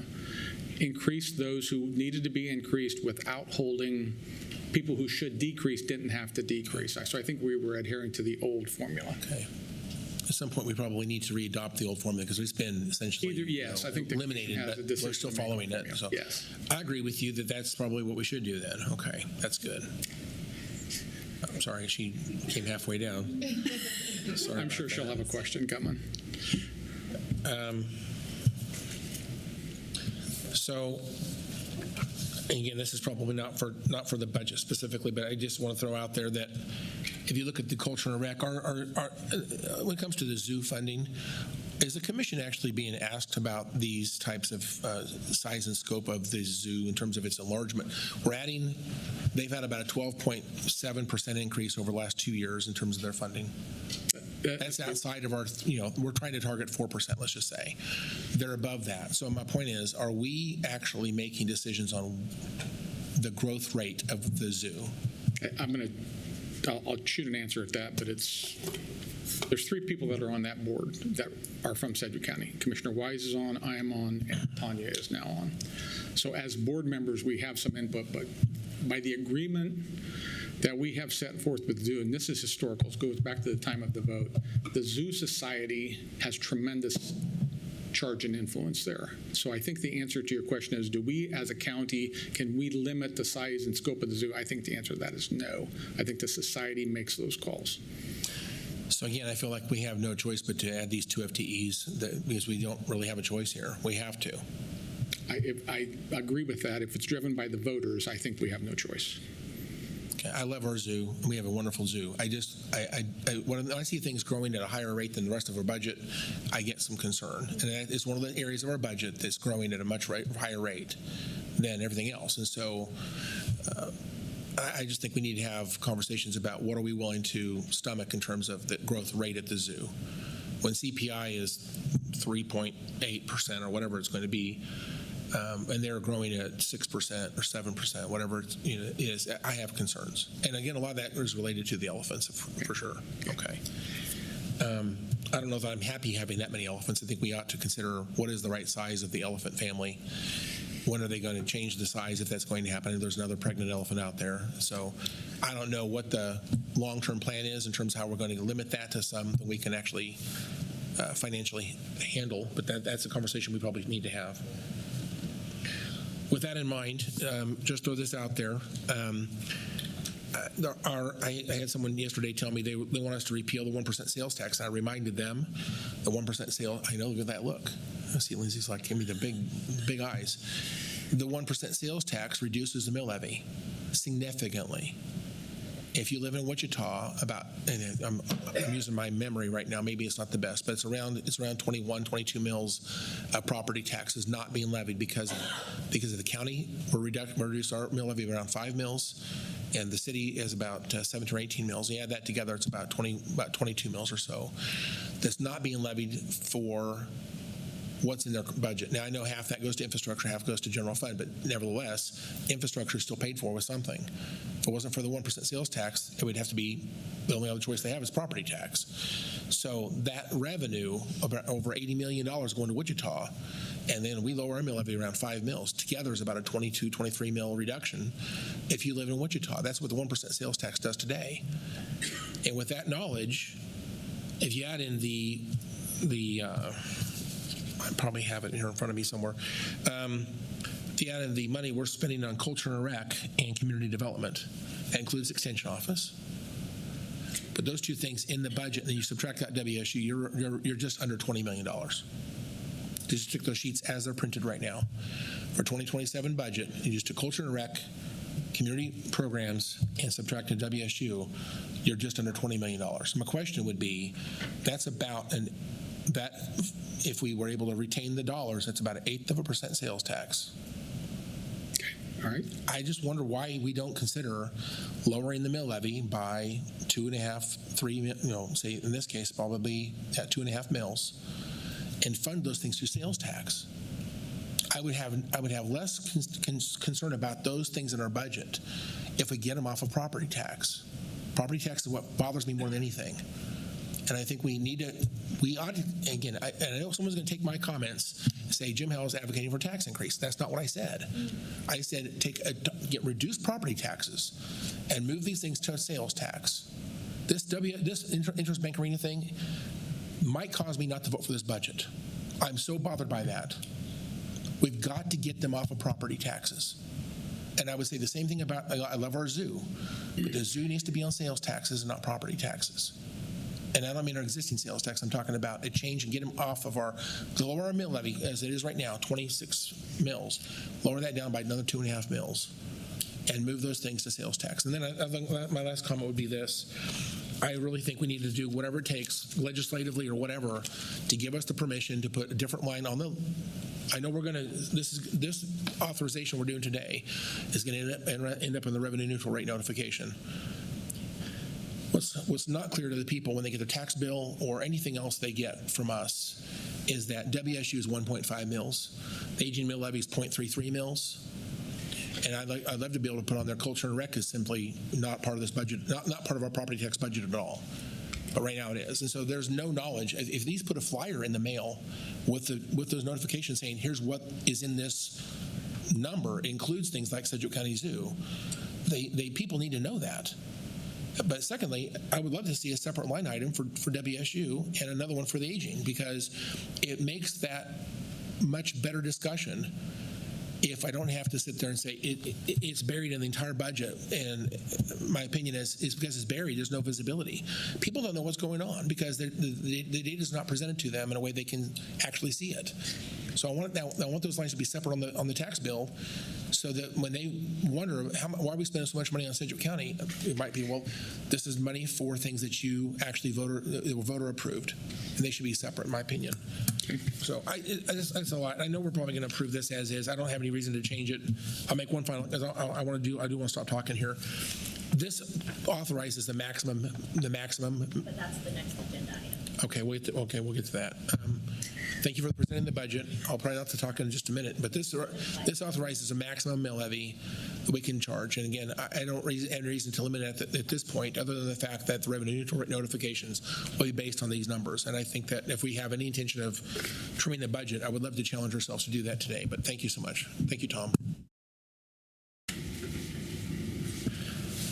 increased those who needed to be increased without holding people who should decrease didn't have to decrease. So I think we were adhering to the old formula. Okay. At some point, we probably need to readopt the old formula because it's been essentially I think eliminated, but we're still following it. So yes. I agree with you that that's probably what we should do then. Okay, that's good. I'm sorry, she came halfway down. I'm sure she'll have a question coming. So, again, this is probably not for the budget specifically, but I just want to throw out there that if you look at the culture and rec, when it comes to the zoo funding, is the commission actually being asked about these types of size and scope of the zoo in terms of its enlargement? They've had about a 12.7% increase over the last 2 years in terms of their funding. That's outside of our, we're trying to target 4%, let's just say. They're above that. So my point is, are we actually making decisions on the growth rate of the zoo? I'll shoot an answer at that, but there's 3 people that are on that board that are from Sedgwick County. Commissioner Wise is on, I am on, and Tanya is now on. So as board members, we have some input, but by the agreement that we have set forth with the zoo, and this is historical, it goes back to the time of the vote, the Zoo Society has tremendous charge and influence there. So I think the answer to your question is, do we as a county, can we limit the size and scope of the zoo? I think the answer to that is no. I think the society makes those calls. So again, I feel like we have no choice but to add these 2 FTEs because we don't really have a choice here. We have to. I agree with that. If it's driven by the voters, I think we have no choice. Okay, I love our zoo. We have a wonderful zoo. When I see things growing at a higher rate than the rest of our budget, I get some concern. And that is one of the areas of our budget that's growing at a much higher rate than everything else. And so I just think we need to have conversations about what are we willing to stomach in terms of the growth rate at the zoo. When CPI is 3.8% or whatever it's going to be, and they're growing at 6% or 7%, whatever it is, I have concerns. And again, a lot of that is related to the elephants, for sure. Okay. I don't know if I'm happy having that many elephants. I think we ought to consider what is the right size of the elephant family. When are they going to change the size if that's going to happen? There's another pregnant elephant out there. So I don't know what the long-term plan is in terms of how we're going to limit that to something we can actually financially handle, but that's a conversation we probably need to have. With that in mind, just throw this out there. I had someone yesterday tell me they want us to repeal the 1% sales tax. I reminded them the 1% sale. I know, look at that look. I see Lindsay's like, give me the big eyes. The 1% sales tax reduces the mill levy significantly. If you live in Wichita, and I'm using my memory right now, maybe it's not the best, but it's around 21, 22 mills of property taxes not being levied because of the county. We're reduced our mill levy around 5 mills, and the city is about 17 or 18 mills. You add that together, it's about 22 mills or so that's not being levied for what's in their budget. Now, I know half that goes to infrastructure, half goes to general fund, but nevertheless, infrastructure is still paid for with something. If it wasn't for the 1% sales tax, it would have to be, the only other choice they have is property tax. So that revenue, about over $80 million going to Wichita, and then we lower our mill levy around 5 mills. Together is about a 22, 23 mil reduction if you live in Wichita. That's what the 1% sales tax does today. And with that knowledge, if you add in the I probably have it here in front of me somewhere. The add in the money we're spending on culture and rec and community development. That includes extension office. But those two things in the budget, and then you subtract that WSU, you're just under $20 million. Just took those sheets as they're printed right now. For 2027 budget, you just took culture and rec, community programs, and subtracted WSU, you're just under $20 million. My question would be, that's about that if we were able to retain the dollars, that's about 1/8% sales tax. Okay. All right. I just wonder why we don't consider lowering the mill levy by 2.5, 3, say in this case, probably at 2.5 mills, and fund those things through sales tax. I would have less concern about those things in our budget if we get them off of property tax. Property tax is what bothers me more than anything. And I think we ought to, again, and I know someone's going to take my comments and say Jim Howell is advocating for tax increase. That's not what I said. I said get reduced property taxes and move these things to a sales tax. This interest bank arena thing might cause me not to vote for this budget. I'm so bothered by that. We've got to get them off of property taxes. And I would say the same thing about, I love our zoo, but the zoo needs to be on sales taxes and not property taxes. And I don't mean our existing sales tax. I'm talking about a change and get them off of lower our mill levy as it is right now, 26 mills, lower that down by another 2.5 mills and move those things to sales tax. And then I think my last comment would be this. I really think we need to do whatever it takes legislatively or whatever to give us the permission to put a different line on the, I know we're going to, this authorization we're doing today is going to end up in the revenue neutral rate notification. What's not clear to the people when they get their tax bill or anything else they get from us is that WSU is 1.5 mills. The aging mill levy is 0.33 mills. And I'd love to be able to put on their culture and rec is simply not part of this budget, not part of our property tax budget at all. But right now it is. And so there's no knowledge. If these put a flyer in the mail with those notifications saying, here's what is in this number, it includes things like Sedgwick County Zoo, people need to know that. But secondly, I would love to see a separate line item for WSU and another one for the aging, because it makes that much better discussion if I don't have to sit there and say it's buried in the entire budget, and my opinion is because it's buried, there's no visibility. People don't know what's going on because the data is not presented to them in a way they can actually see it. So I want those lines to be separate on the tax bill, so that when they wonder why are we spending so much money on Sedgwick County, it might be, well, this is money for things that you actually voter approved, and they should be separate, in my opinion. So that's a lot. I know we're probably going to approve this as is. I don't have any reason to change it. I'll make one final, because I do want to stop talking here. This authorizes the maximum. But that's the next agenda item. Okay, we'll get to that. Thank you for presenting the budget. I'll probably have to talk in just a minute, but this authorizes a maximum mill levy that we can charge. And again, I don't have any reason to limit it at this point, other than the fact that the revenue neutral notifications will be based on these numbers. And I think that if we have any intention of trimming the budget, I would love to challenge ourselves to do that today. But thank you so much. Thank you, Tom.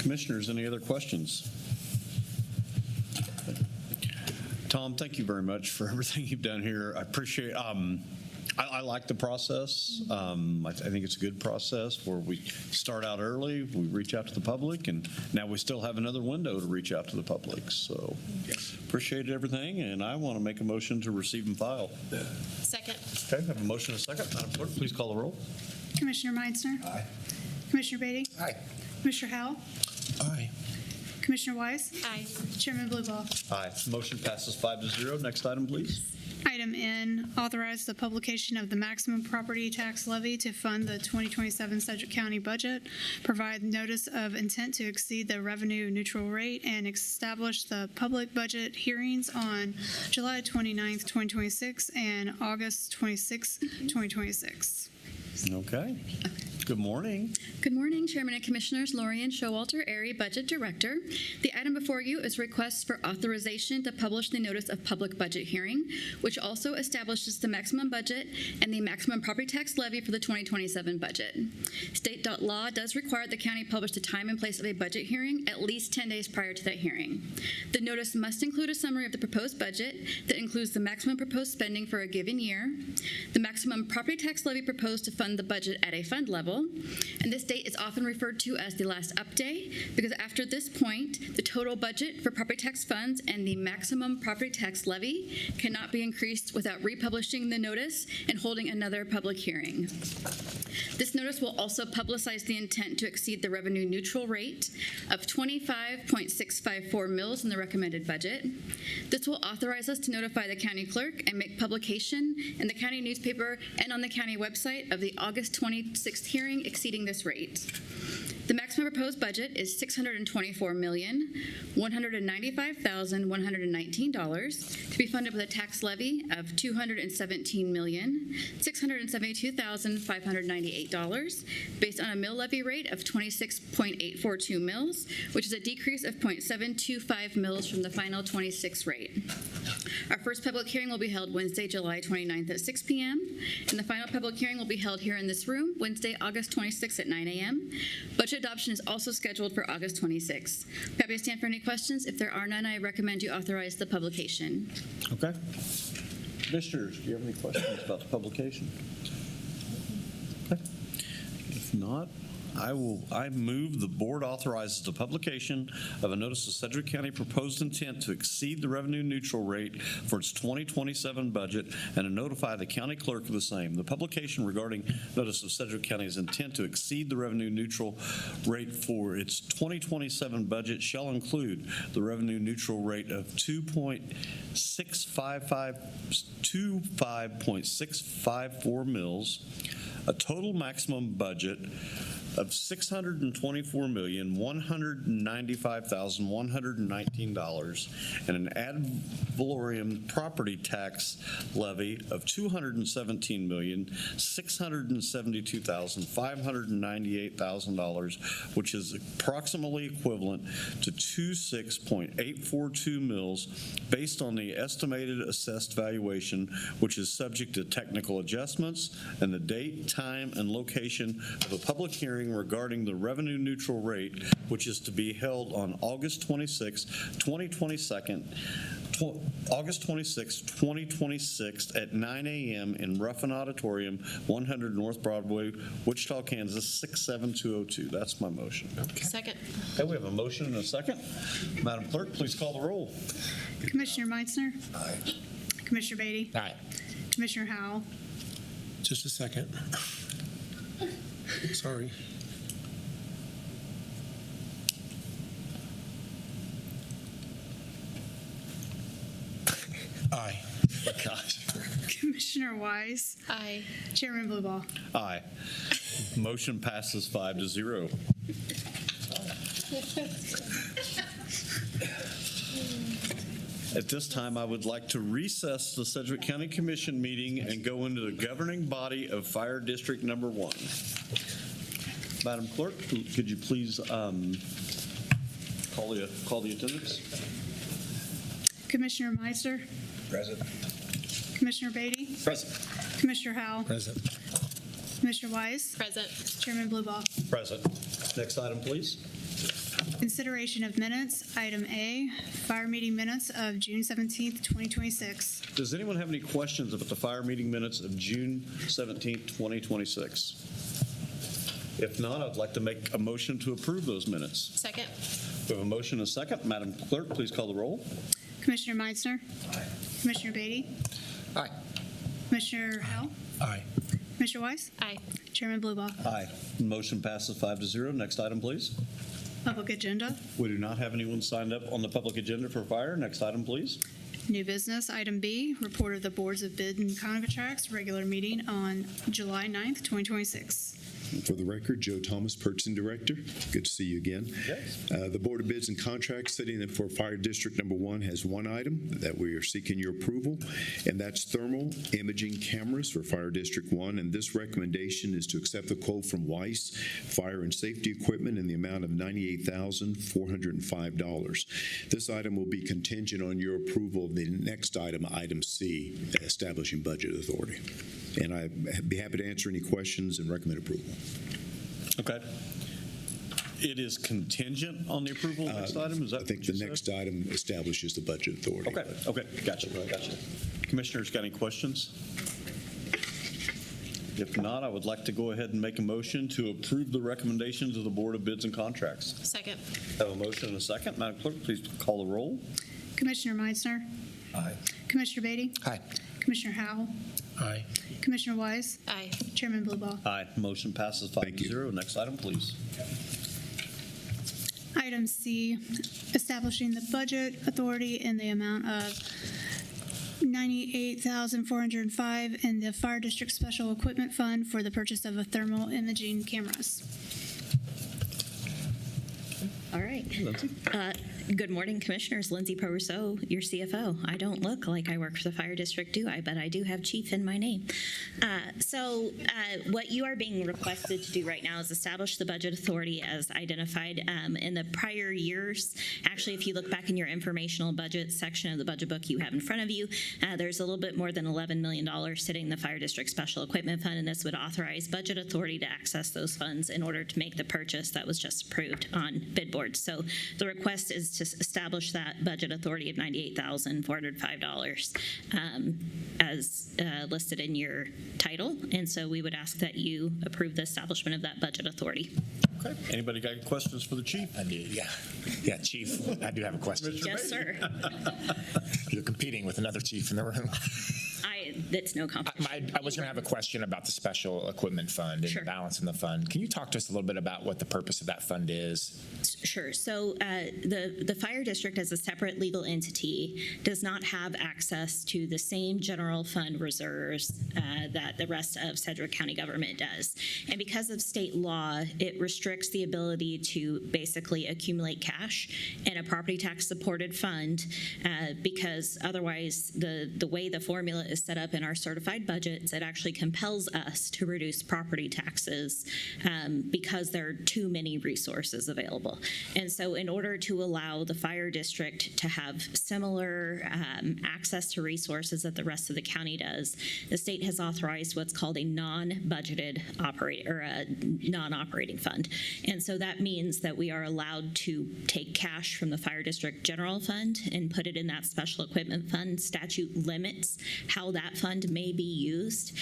Commissioners, any other questions? Tom, thank you very much for everything you've done here. I appreciate I like the process. I think it's a good process where we start out early, we reach out to the public, and now we still have another window to reach out to the public. So appreciate everything, and I want to make a motion to receive and file. Second. Okay, I have a motion and a second. Madam Clerk, please call the roll. Commissioner Meitzner. Aye. Commissioner Beatty. Aye. Commissioner Howell. Aye. Commissioner Wise. Aye. Chairman Blueball. Aye. Motion passes 5-0. Next item, please. Item N, authorize the publication of the maximum property tax levy to fund the 2027 Sedgwick County budget, provide notice of intent to exceed the revenue neutral rate, and establish the public budget hearings on July 29th, 2026 and August 26th, 2026. Okay. Good morning. Good morning, Chairman and Commissioners. Lorian Showalter, Area Budget Director. The item before you is request for authorization to publish the notice of public budget hearing, which also establishes the maximum budget and the maximum property tax levy for the 2027 budget. State law does require the county publish the time and place of a budget hearing at least 10 days prior to that hearing. The notice must include a summary of the proposed budget that includes the maximum proposed spending for a given year, the maximum property tax levy proposed to fund the budget at a fund level, and this date is often referred to as the last up day because after this point, the total budget for property tax funds and the maximum property tax levy cannot be increased without republishing the notice and holding another public hearing. This notice will also publicize the intent to exceed the revenue neutral rate of 25.654 mills in the recommended budget. This will authorize us to notify the county clerk and make publication in the county newspaper and on the county website of the August 26th hearing exceeding this rate. The maximum proposed budget is $624,195,119 to be funded with a tax levy of $217,672,598 based on a mill levy rate of 26.842 mills, which is a decrease of 0.725 mills from the final 26 rate. Our first public hearing will be held Wednesday, July 29th at 6 p.m., and the final public hearing will be held here in this room Wednesday, August 26th at 9 a.m. Budget adoption is also scheduled for August 26th. Happy to stand for any questions. If there are none, I recommend you authorize the publication. Okay. Commissioners, do you have any questions about the publication? Okay. If not, I move the board authorizes the publication of a notice of Sedgwick County proposed intent to exceed the revenue neutral rate for its 2027 budget and to notify the county clerk of the same. The publication regarding notice of Sedgwick County's intent to exceed the revenue neutral rate for its 2027 budget shall include the revenue neutral rate of 25.654 mills, a total maximum budget of $624,195,119 and an ad valorem property tax levy of $217,672,598,000, which is approximately equivalent to 26.842 mills based on the estimated assessed valuation, which is subject to technical adjustments, and the date, time, and location of a public hearing regarding the revenue neutral rate, which is to be held on August 26, 2022, August 26, 2026 at 9 a.m. in Ruffin Auditorium, 100 North Broadway, Wichita, Kansas, 67202. That's my motion. Second. Okay, we have a motion and a second. Madam Clerk, please call the roll. Commissioner Meitzner. Aye. Commissioner Beatty. Aye. Commissioner Howell. Just a second. Sorry. Aye. Gosh. Commissioner Wise. Aye. Chairman Blueball. Aye. Motion passes 5-0. At this time, I would like to recess the Sedgwick County Commission meeting and go into the governing body of Fire District Number 1. Madam Clerk, could you please call the attendance? Commissioner Meister. Present. Commissioner Beatty. Present. Commissioner Howell. Present. Commissioner Wise. Present. Chairman Blueball. Present. Next item, please. Consideration of minutes. Item A, fire meeting minutes of June 17th, 2026. Does anyone have any questions about the fire meeting minutes of June 17th, 2026? If not, I'd like to make a motion to approve those minutes. Second. We have a motion and a second. Madam Clerk, please call the roll. Commissioner Meitzner. Aye. Commissioner Beatty. Aye. Commissioner Howell. Aye. Commissioner Wise. Aye. Chairman Blueball. Aye. Motion passes 5-0. Next item, please. Public agenda. We do not have anyone signed up on the public agenda for fire. Next item, please. New business. Item B, report of the Boards of Bid and Contracts, regular meeting on July 9th, 2026. For the record, Joe Thomas, Purchasing Director. Good to see you again. The Board of Bids and Contracts sitting for Fire District Number 1 has one item that we are seeking your approval, and that's thermal imaging cameras for Fire District 1. And this recommendation is to accept the quote from Weiss Fire and Safety Equipment in the amount of $98,405. This item will be contingent on your approval of the next item, item C, establishing budget authority. And I'd be happy to answer any questions and recommend approval. Okay. It is contingent on the approval of the next item? Is that I think the next item establishes the budget authority. Okay. Okay. Gotcha. Gotcha. Commissioners, got any questions? If not, I would like to go ahead and make a motion to approve the recommendations of the Board of Bids and Contracts. Second. Have a motion and a second. Madam Clerk, please call the roll. Commissioner Meitzner. Aye. Commissioner Beatty. Aye. Commissioner Howell. Aye. Commissioner Wise. Aye. Chairman Blueball. Aye. Motion passes 5-0. Next item, please. Item C, establishing the budget authority in the amount of $98,405 in the Fire District Special Equipment Fund for the purchase of a thermal imaging cameras. All right. Good morning, Commissioners. Lindsay Rousseau, your CFO. I don't look like I work for the fire district, do I? But I do have chief in my name. What you are being requested to do right now is establish the budget authority as identified in the prior years. Actually, if you look back in your informational budget section of the budget book you have in front of you, there's a little bit more than $11 million sitting in the Fire District Special Equipment Fund, and this would authorize budget authority to access those funds in order to make the purchase that was just approved on bid board. So the request is to establish that budget authority of $98,405 as listed in your title. And so we would ask that you approve the establishment of that budget authority. Okay. Anybody got questions for the chief? I do, yeah. Yeah, Chief, I do have a question. Yes, sir. You're competing with another chief in the room. That's no competition. I was going to have a question about the special equipment fund and Sure. the balance in the fund. Can you talk to us a little bit about what the purpose of that fund is? Sure. So the fire district as a separate legal entity does not have access to the same general fund reserves that the rest of Sedgwick County government does. And because of state law, it restricts the ability to basically accumulate cash in a property tax supported fund because otherwise the way the formula is set up in our certified budgets, it actually compels us to reduce property taxes because there are too many resources available. And so in order to allow the fire district to have similar access to resources that the rest of the county does, the state has authorized what's called a non-budgeted non-operating fund. And so that means that we are allowed to take cash from the fire fire district general fund and put it in that special equipment fund. Statute limits how that fund may be used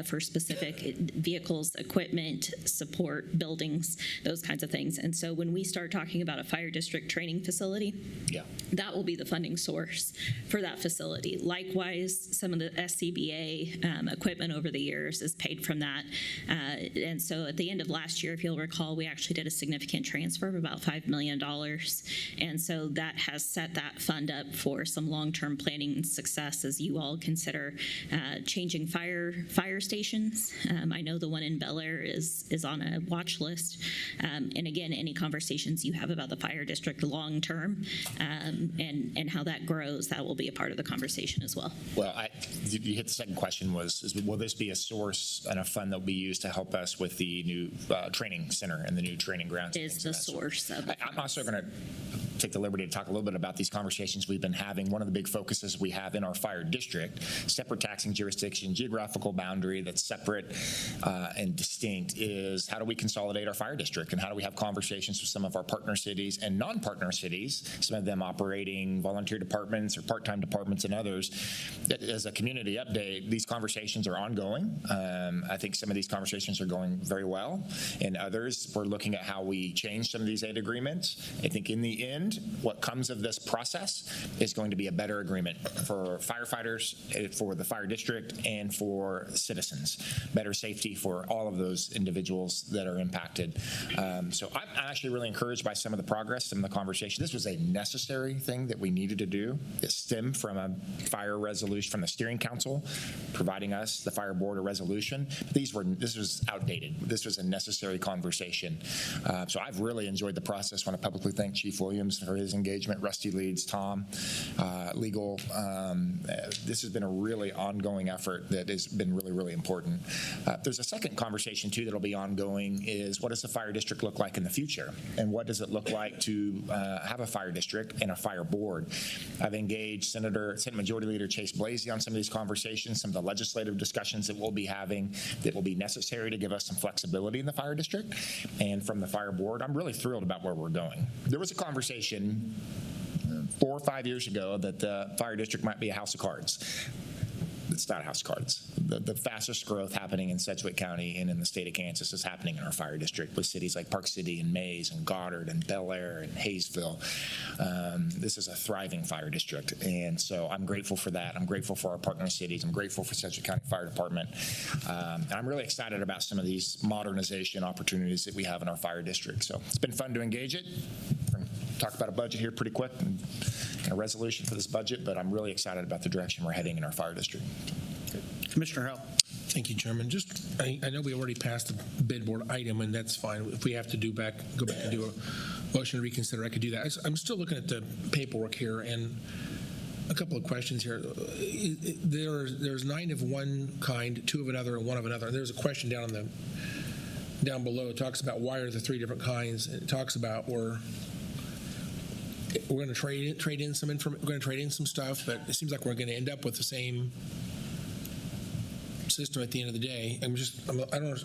for specific vehicles, equipment, support, buildings, those kinds of things. And so when we start talking about a fire district training facility, that will be the funding source for that facility. Likewise, some of the SCBA equipment over the years is paid from that. And so at the end of last year, if you'll recall, we actually did a significant transfer of about $5 million. And so that has set that fund up for some long-term planning and success as you all consider changing fire stations. I know the one in Bel Air is on a watch list. And again, any conversations you have about the fire district long-term and how that grows, that will be a part of the conversation as well. Well, you hit the second question will this be a source and a fund that will be used to help us with the new training center and the new training grounds? Is the source of it. I'm also going to take the liberty to talk a little bit about these conversations we've been having. One of the big focuses we have in our fire district, separate taxing jurisdiction, geographical boundary that's separate and distinct, is how do we consolidate our fire district and how do we have conversations with some of our partner cities and non-partner cities, some of them operating volunteer departments or part-time departments and others. As a community update, these conversations are ongoing. I think some of these conversations are going very well, and others we're looking at how we change some of these aid agreements. I think in the end, what comes of this process is going to be a better agreement for firefighters, for the fire district, and for citizens. Better safety for all of those individuals that are impacted. So I'm actually really encouraged by some of the progress, some of the conversation. This was a necessary thing that we needed to do. It stemmed from a fire resolution from the steering council, providing us, the fire board, a resolution. This was outdated. This was a necessary conversation. So I've really enjoyed the process. I want to publicly thank Chief Williams for his engagement, Rusty Leeds, Tom, legal. This has been a really ongoing effort that has been really, really important. There's a second conversation too that'll be ongoing is what does the fire district look like in the future? And what does it look like to have a fire district and a fire board? I've engaged Senate Majority Leader Chase Blasey on some of these conversations, some of the legislative discussions that we'll be having that will be necessary to give us some flexibility in the fire district. And from the fire board, I'm really thrilled about where we're going. There was a conversation 4 or 5 years ago that the fire district might be a house of cards. It's not a house of cards. The fastest growth happening in Sedgwick County and in the state of Kansas is happening in our fire district with cities like Park City and Mays and Goddard and Bel Air and Hayesville. This is a thriving fire district, and so I'm grateful for that. I'm grateful for our partner cities. I'm grateful for Sedgwick County Fire Department. And I'm really excited about some of these modernization opportunities that we have in our fire district. So it's been fun to engage it. We're going to talk about a budget here pretty quick and a resolution for this budget, but I'm really excited about the direction we're heading in our fire district. Commissioner Howell. Thank you, Chairman. I know we already passed the bid board item, and that's fine. If we have to go back and do a motion to reconsider, I could do that. I'm still looking at the paperwork here, and a couple of questions here. There's 9 of one kind, 2 of another, and 1 of another. And there's a question down below. It talks about why are the 3 different kinds. And it talks about we're going to trade in some information. We're going to trade in some stuff, but it seems like we're going to end up with the same system at the end of the day. I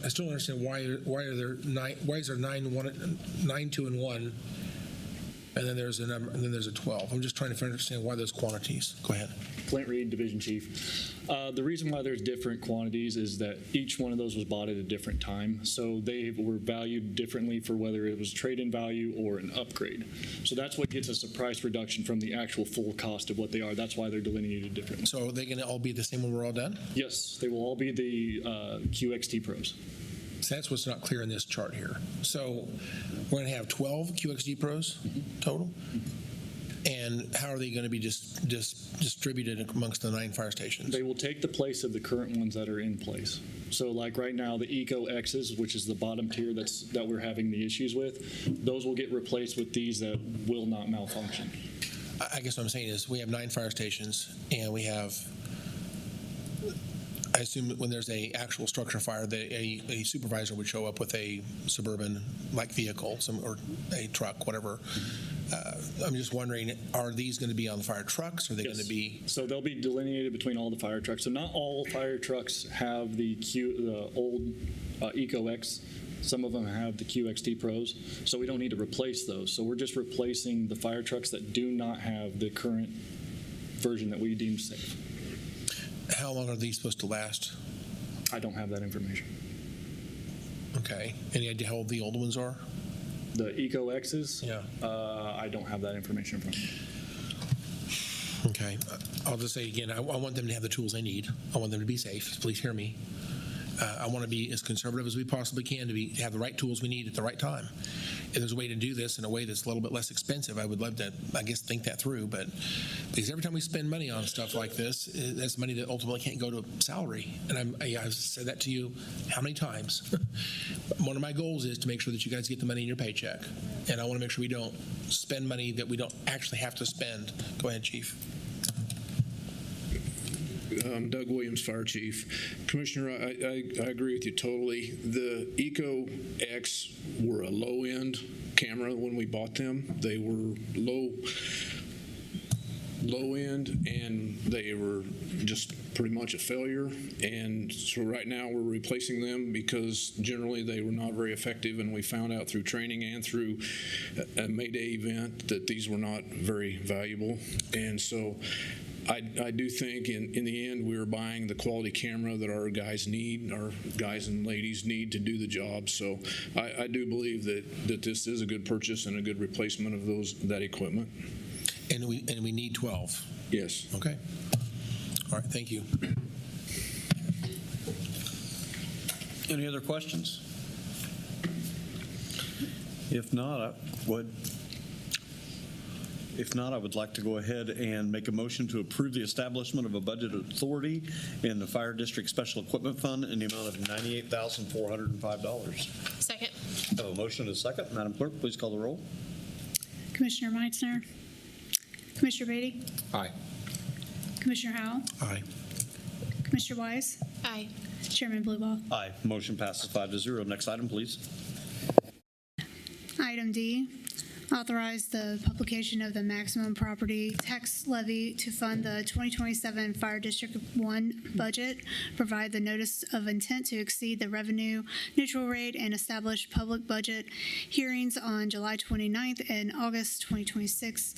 still don't understand why are there 9? Why is there 9, 2, and 1, and then there's a number, and then there's a 12. I'm just trying to understand why those quantities. Go ahead. Clint Reed, Division Chief. The reason why there's different quantities is that each one of those was bought at a different time. So they were valued differently for whether it was trade-in value or an upgrade. So that's what gets us a price reduction from the actual full cost of what they are. That's why they're delineated differently. So are they going to all be the same when we're all done? Yes, they will all be the QXT Pros. So that's what's not clear in this chart here. So we're going to have 12 QXD Pros total? And how are they going to be just distributed amongst the 9 fire stations? They will take the place of the current ones that are in place. So like right now, the Eco X's, which is the bottom tier that we're having the issues with, those will get replaced with these that will not malfunction. I guess what I'm saying is we have 9 fire stations, and we have, I assume when there's a actual structure fire, that a supervisor would show up with a suburban-like vehicle, or a truck, whatever. I'm just wondering, are these going to be on the fire trucks? Or are they going to be? So they'll be delineated between all the fire trucks. So not all fire trucks have the old Eco X Some of them have the QXT Pros, so we don't need to replace those. So we're just replacing the fire trucks that do not have the current version that we deem safe. How long are these supposed to last? I don't have that information. Okay. Any idea how old the old ones are? The Eco X's? Yeah. I don't have that information from me. Okay. I'll just say again, I want them to have the tools they need. I want them to be safe. Please hear me. I want to be as conservative as we possibly can to have the right tools we need at the right time. If there's a way to do this in a way that's a little bit less expensive, I would love to, I guess, think that through. But because every time we spend money on stuff like this, that's money that ultimately can't go to salary. And I've said that to you how many times? One of my goals is to make sure that you guys get the money in your paycheck. And I want to make sure we don't spend money that we don't actually have to spend. Go ahead, Chief. Doug Williams, Fire Chief. Commissioner, I agree with you totally. The Eco X were a low-end camera when we bought them. They were low-end, and they were just pretty much a failure. And so right now we're replacing them because generally they were not very effective, and we found out through training and through a Mayday event that these were not very valuable. And so I do think in the end we are buying the quality camera that our guys need, our guys and ladies need to do the job. So I do believe that this is a good purchase and a good replacement of that equipment. And we need 12. Yes. Okay. All right. Thank you. Any other questions? If not, I would like to go ahead and make a motion to approve the establishment of a budget authority in the Fire District Special Equipment Fund in the amount of $98,405. Second. I have a motion and a second. Madam Clerk, please call the roll. Commissioner Meitzner. Commissioner Beatty. Aye. Commissioner Howell. Aye. Commissioner Wise. Aye. Chairman Blueball. Aye. Motion passes 5-0. Next item, please. Item D, authorize the publication of the maximum property tax levy to fund the 2027 Fire District 1 budget, provide the notice of intent to exceed the revenue neutral rate, and establish public budget hearings on July 29th and August 2026.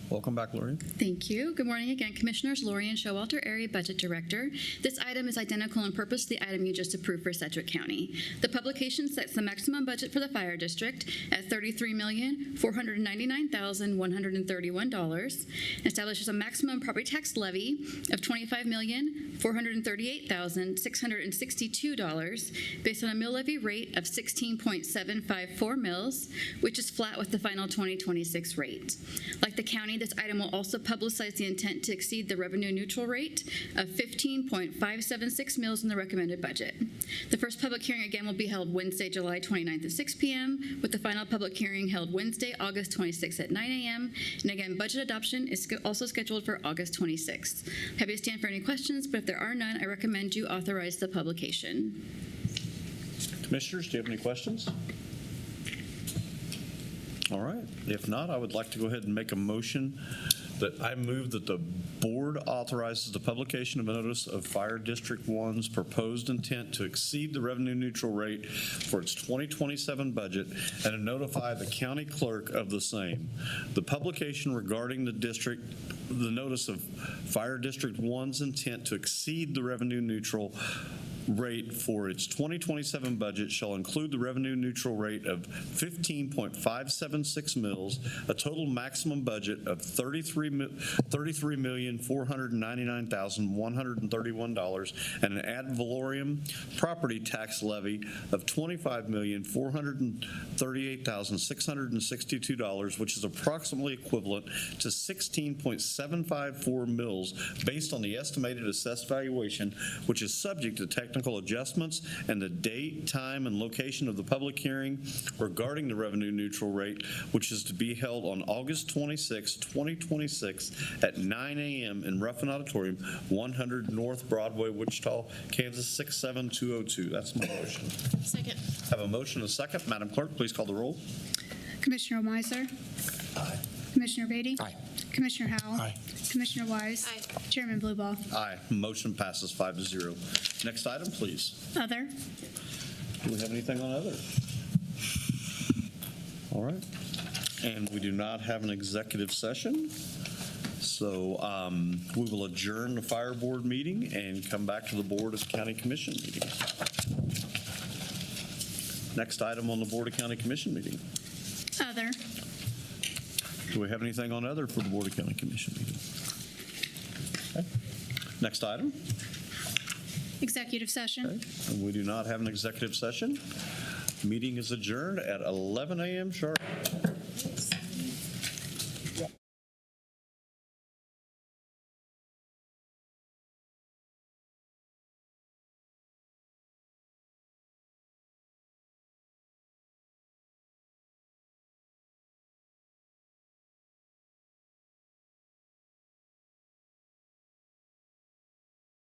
Welcome back, Lori. Thank you. Good morning again, Commissioners. Lori Showalter, Area Budget Director. This item is identical in purpose to the item you just approved for Sedgwick County. The publication sets the maximum budget for the Fire District at $33,499,131, establishes a maximum property tax levy of $25,438,662 based on a mill levy rate of 16.754 mills, which is flat with the final 2026 rate. Like the county, this item will also publicize the intent to exceed the revenue neutral rate of 15.576 mills in the recommended budget. The first public hearing again will be held Wednesday, July 29th at 6 p.m., with the final public hearing held Wednesday, August 26th at 9 a.m. And again, budget adoption is also scheduled for August 26th. Happy to stand for any questions, but if there are none, I recommend you authorize the publication. Commissioners, do you have any questions? All right. If not, I would like to go ahead and make a motion that I move that the board authorizes the publication of a notice of Fire District 1's proposed intent to exceed the revenue neutral rate for its 2027 budget and to notify the county clerk of the same. The publication regarding the notice of Fire District 1's intent to exceed the revenue neutral rate for its 2027 budget shall include the revenue neutral rate of 15.576 mills, a total maximum budget of $33,499,131, and an ad valorem property tax levy of $25,438,662, which is approximately equivalent to 16.754 mills based on the estimated assessed valuation, which is subject to technical adjustments, and the date, time, and location of the public hearing regarding the revenue neutral rate, which is to be held on August 26, 2026 at 9 a.m. in Ruffin Auditorium, 100 North Broadway, Wichita, Kansas 67202. That's my motion. Second. I have a motion and a second. Madam Clerk, please call the roll. Commissioner Meiser. Aye. Commissioner Beatty? Aye. Commissioner Howell? Aye. Commissioner Wise? Aye. Chairman Blueball? Aye. Motion passes 5-0. Next item, please. Other? Do we have anything on other? All right. And we do not have an executive session. So we will adjourn the fire board meeting and come back to the Board of County Commission meeting. Next item on the Board of County Commission meeting. Other? Do we have anything on other for the Board of County Commission meeting? Okay. Next item. Executive session? And we do not have an executive session. Meeting is adjourned at 11 a.m. sharp.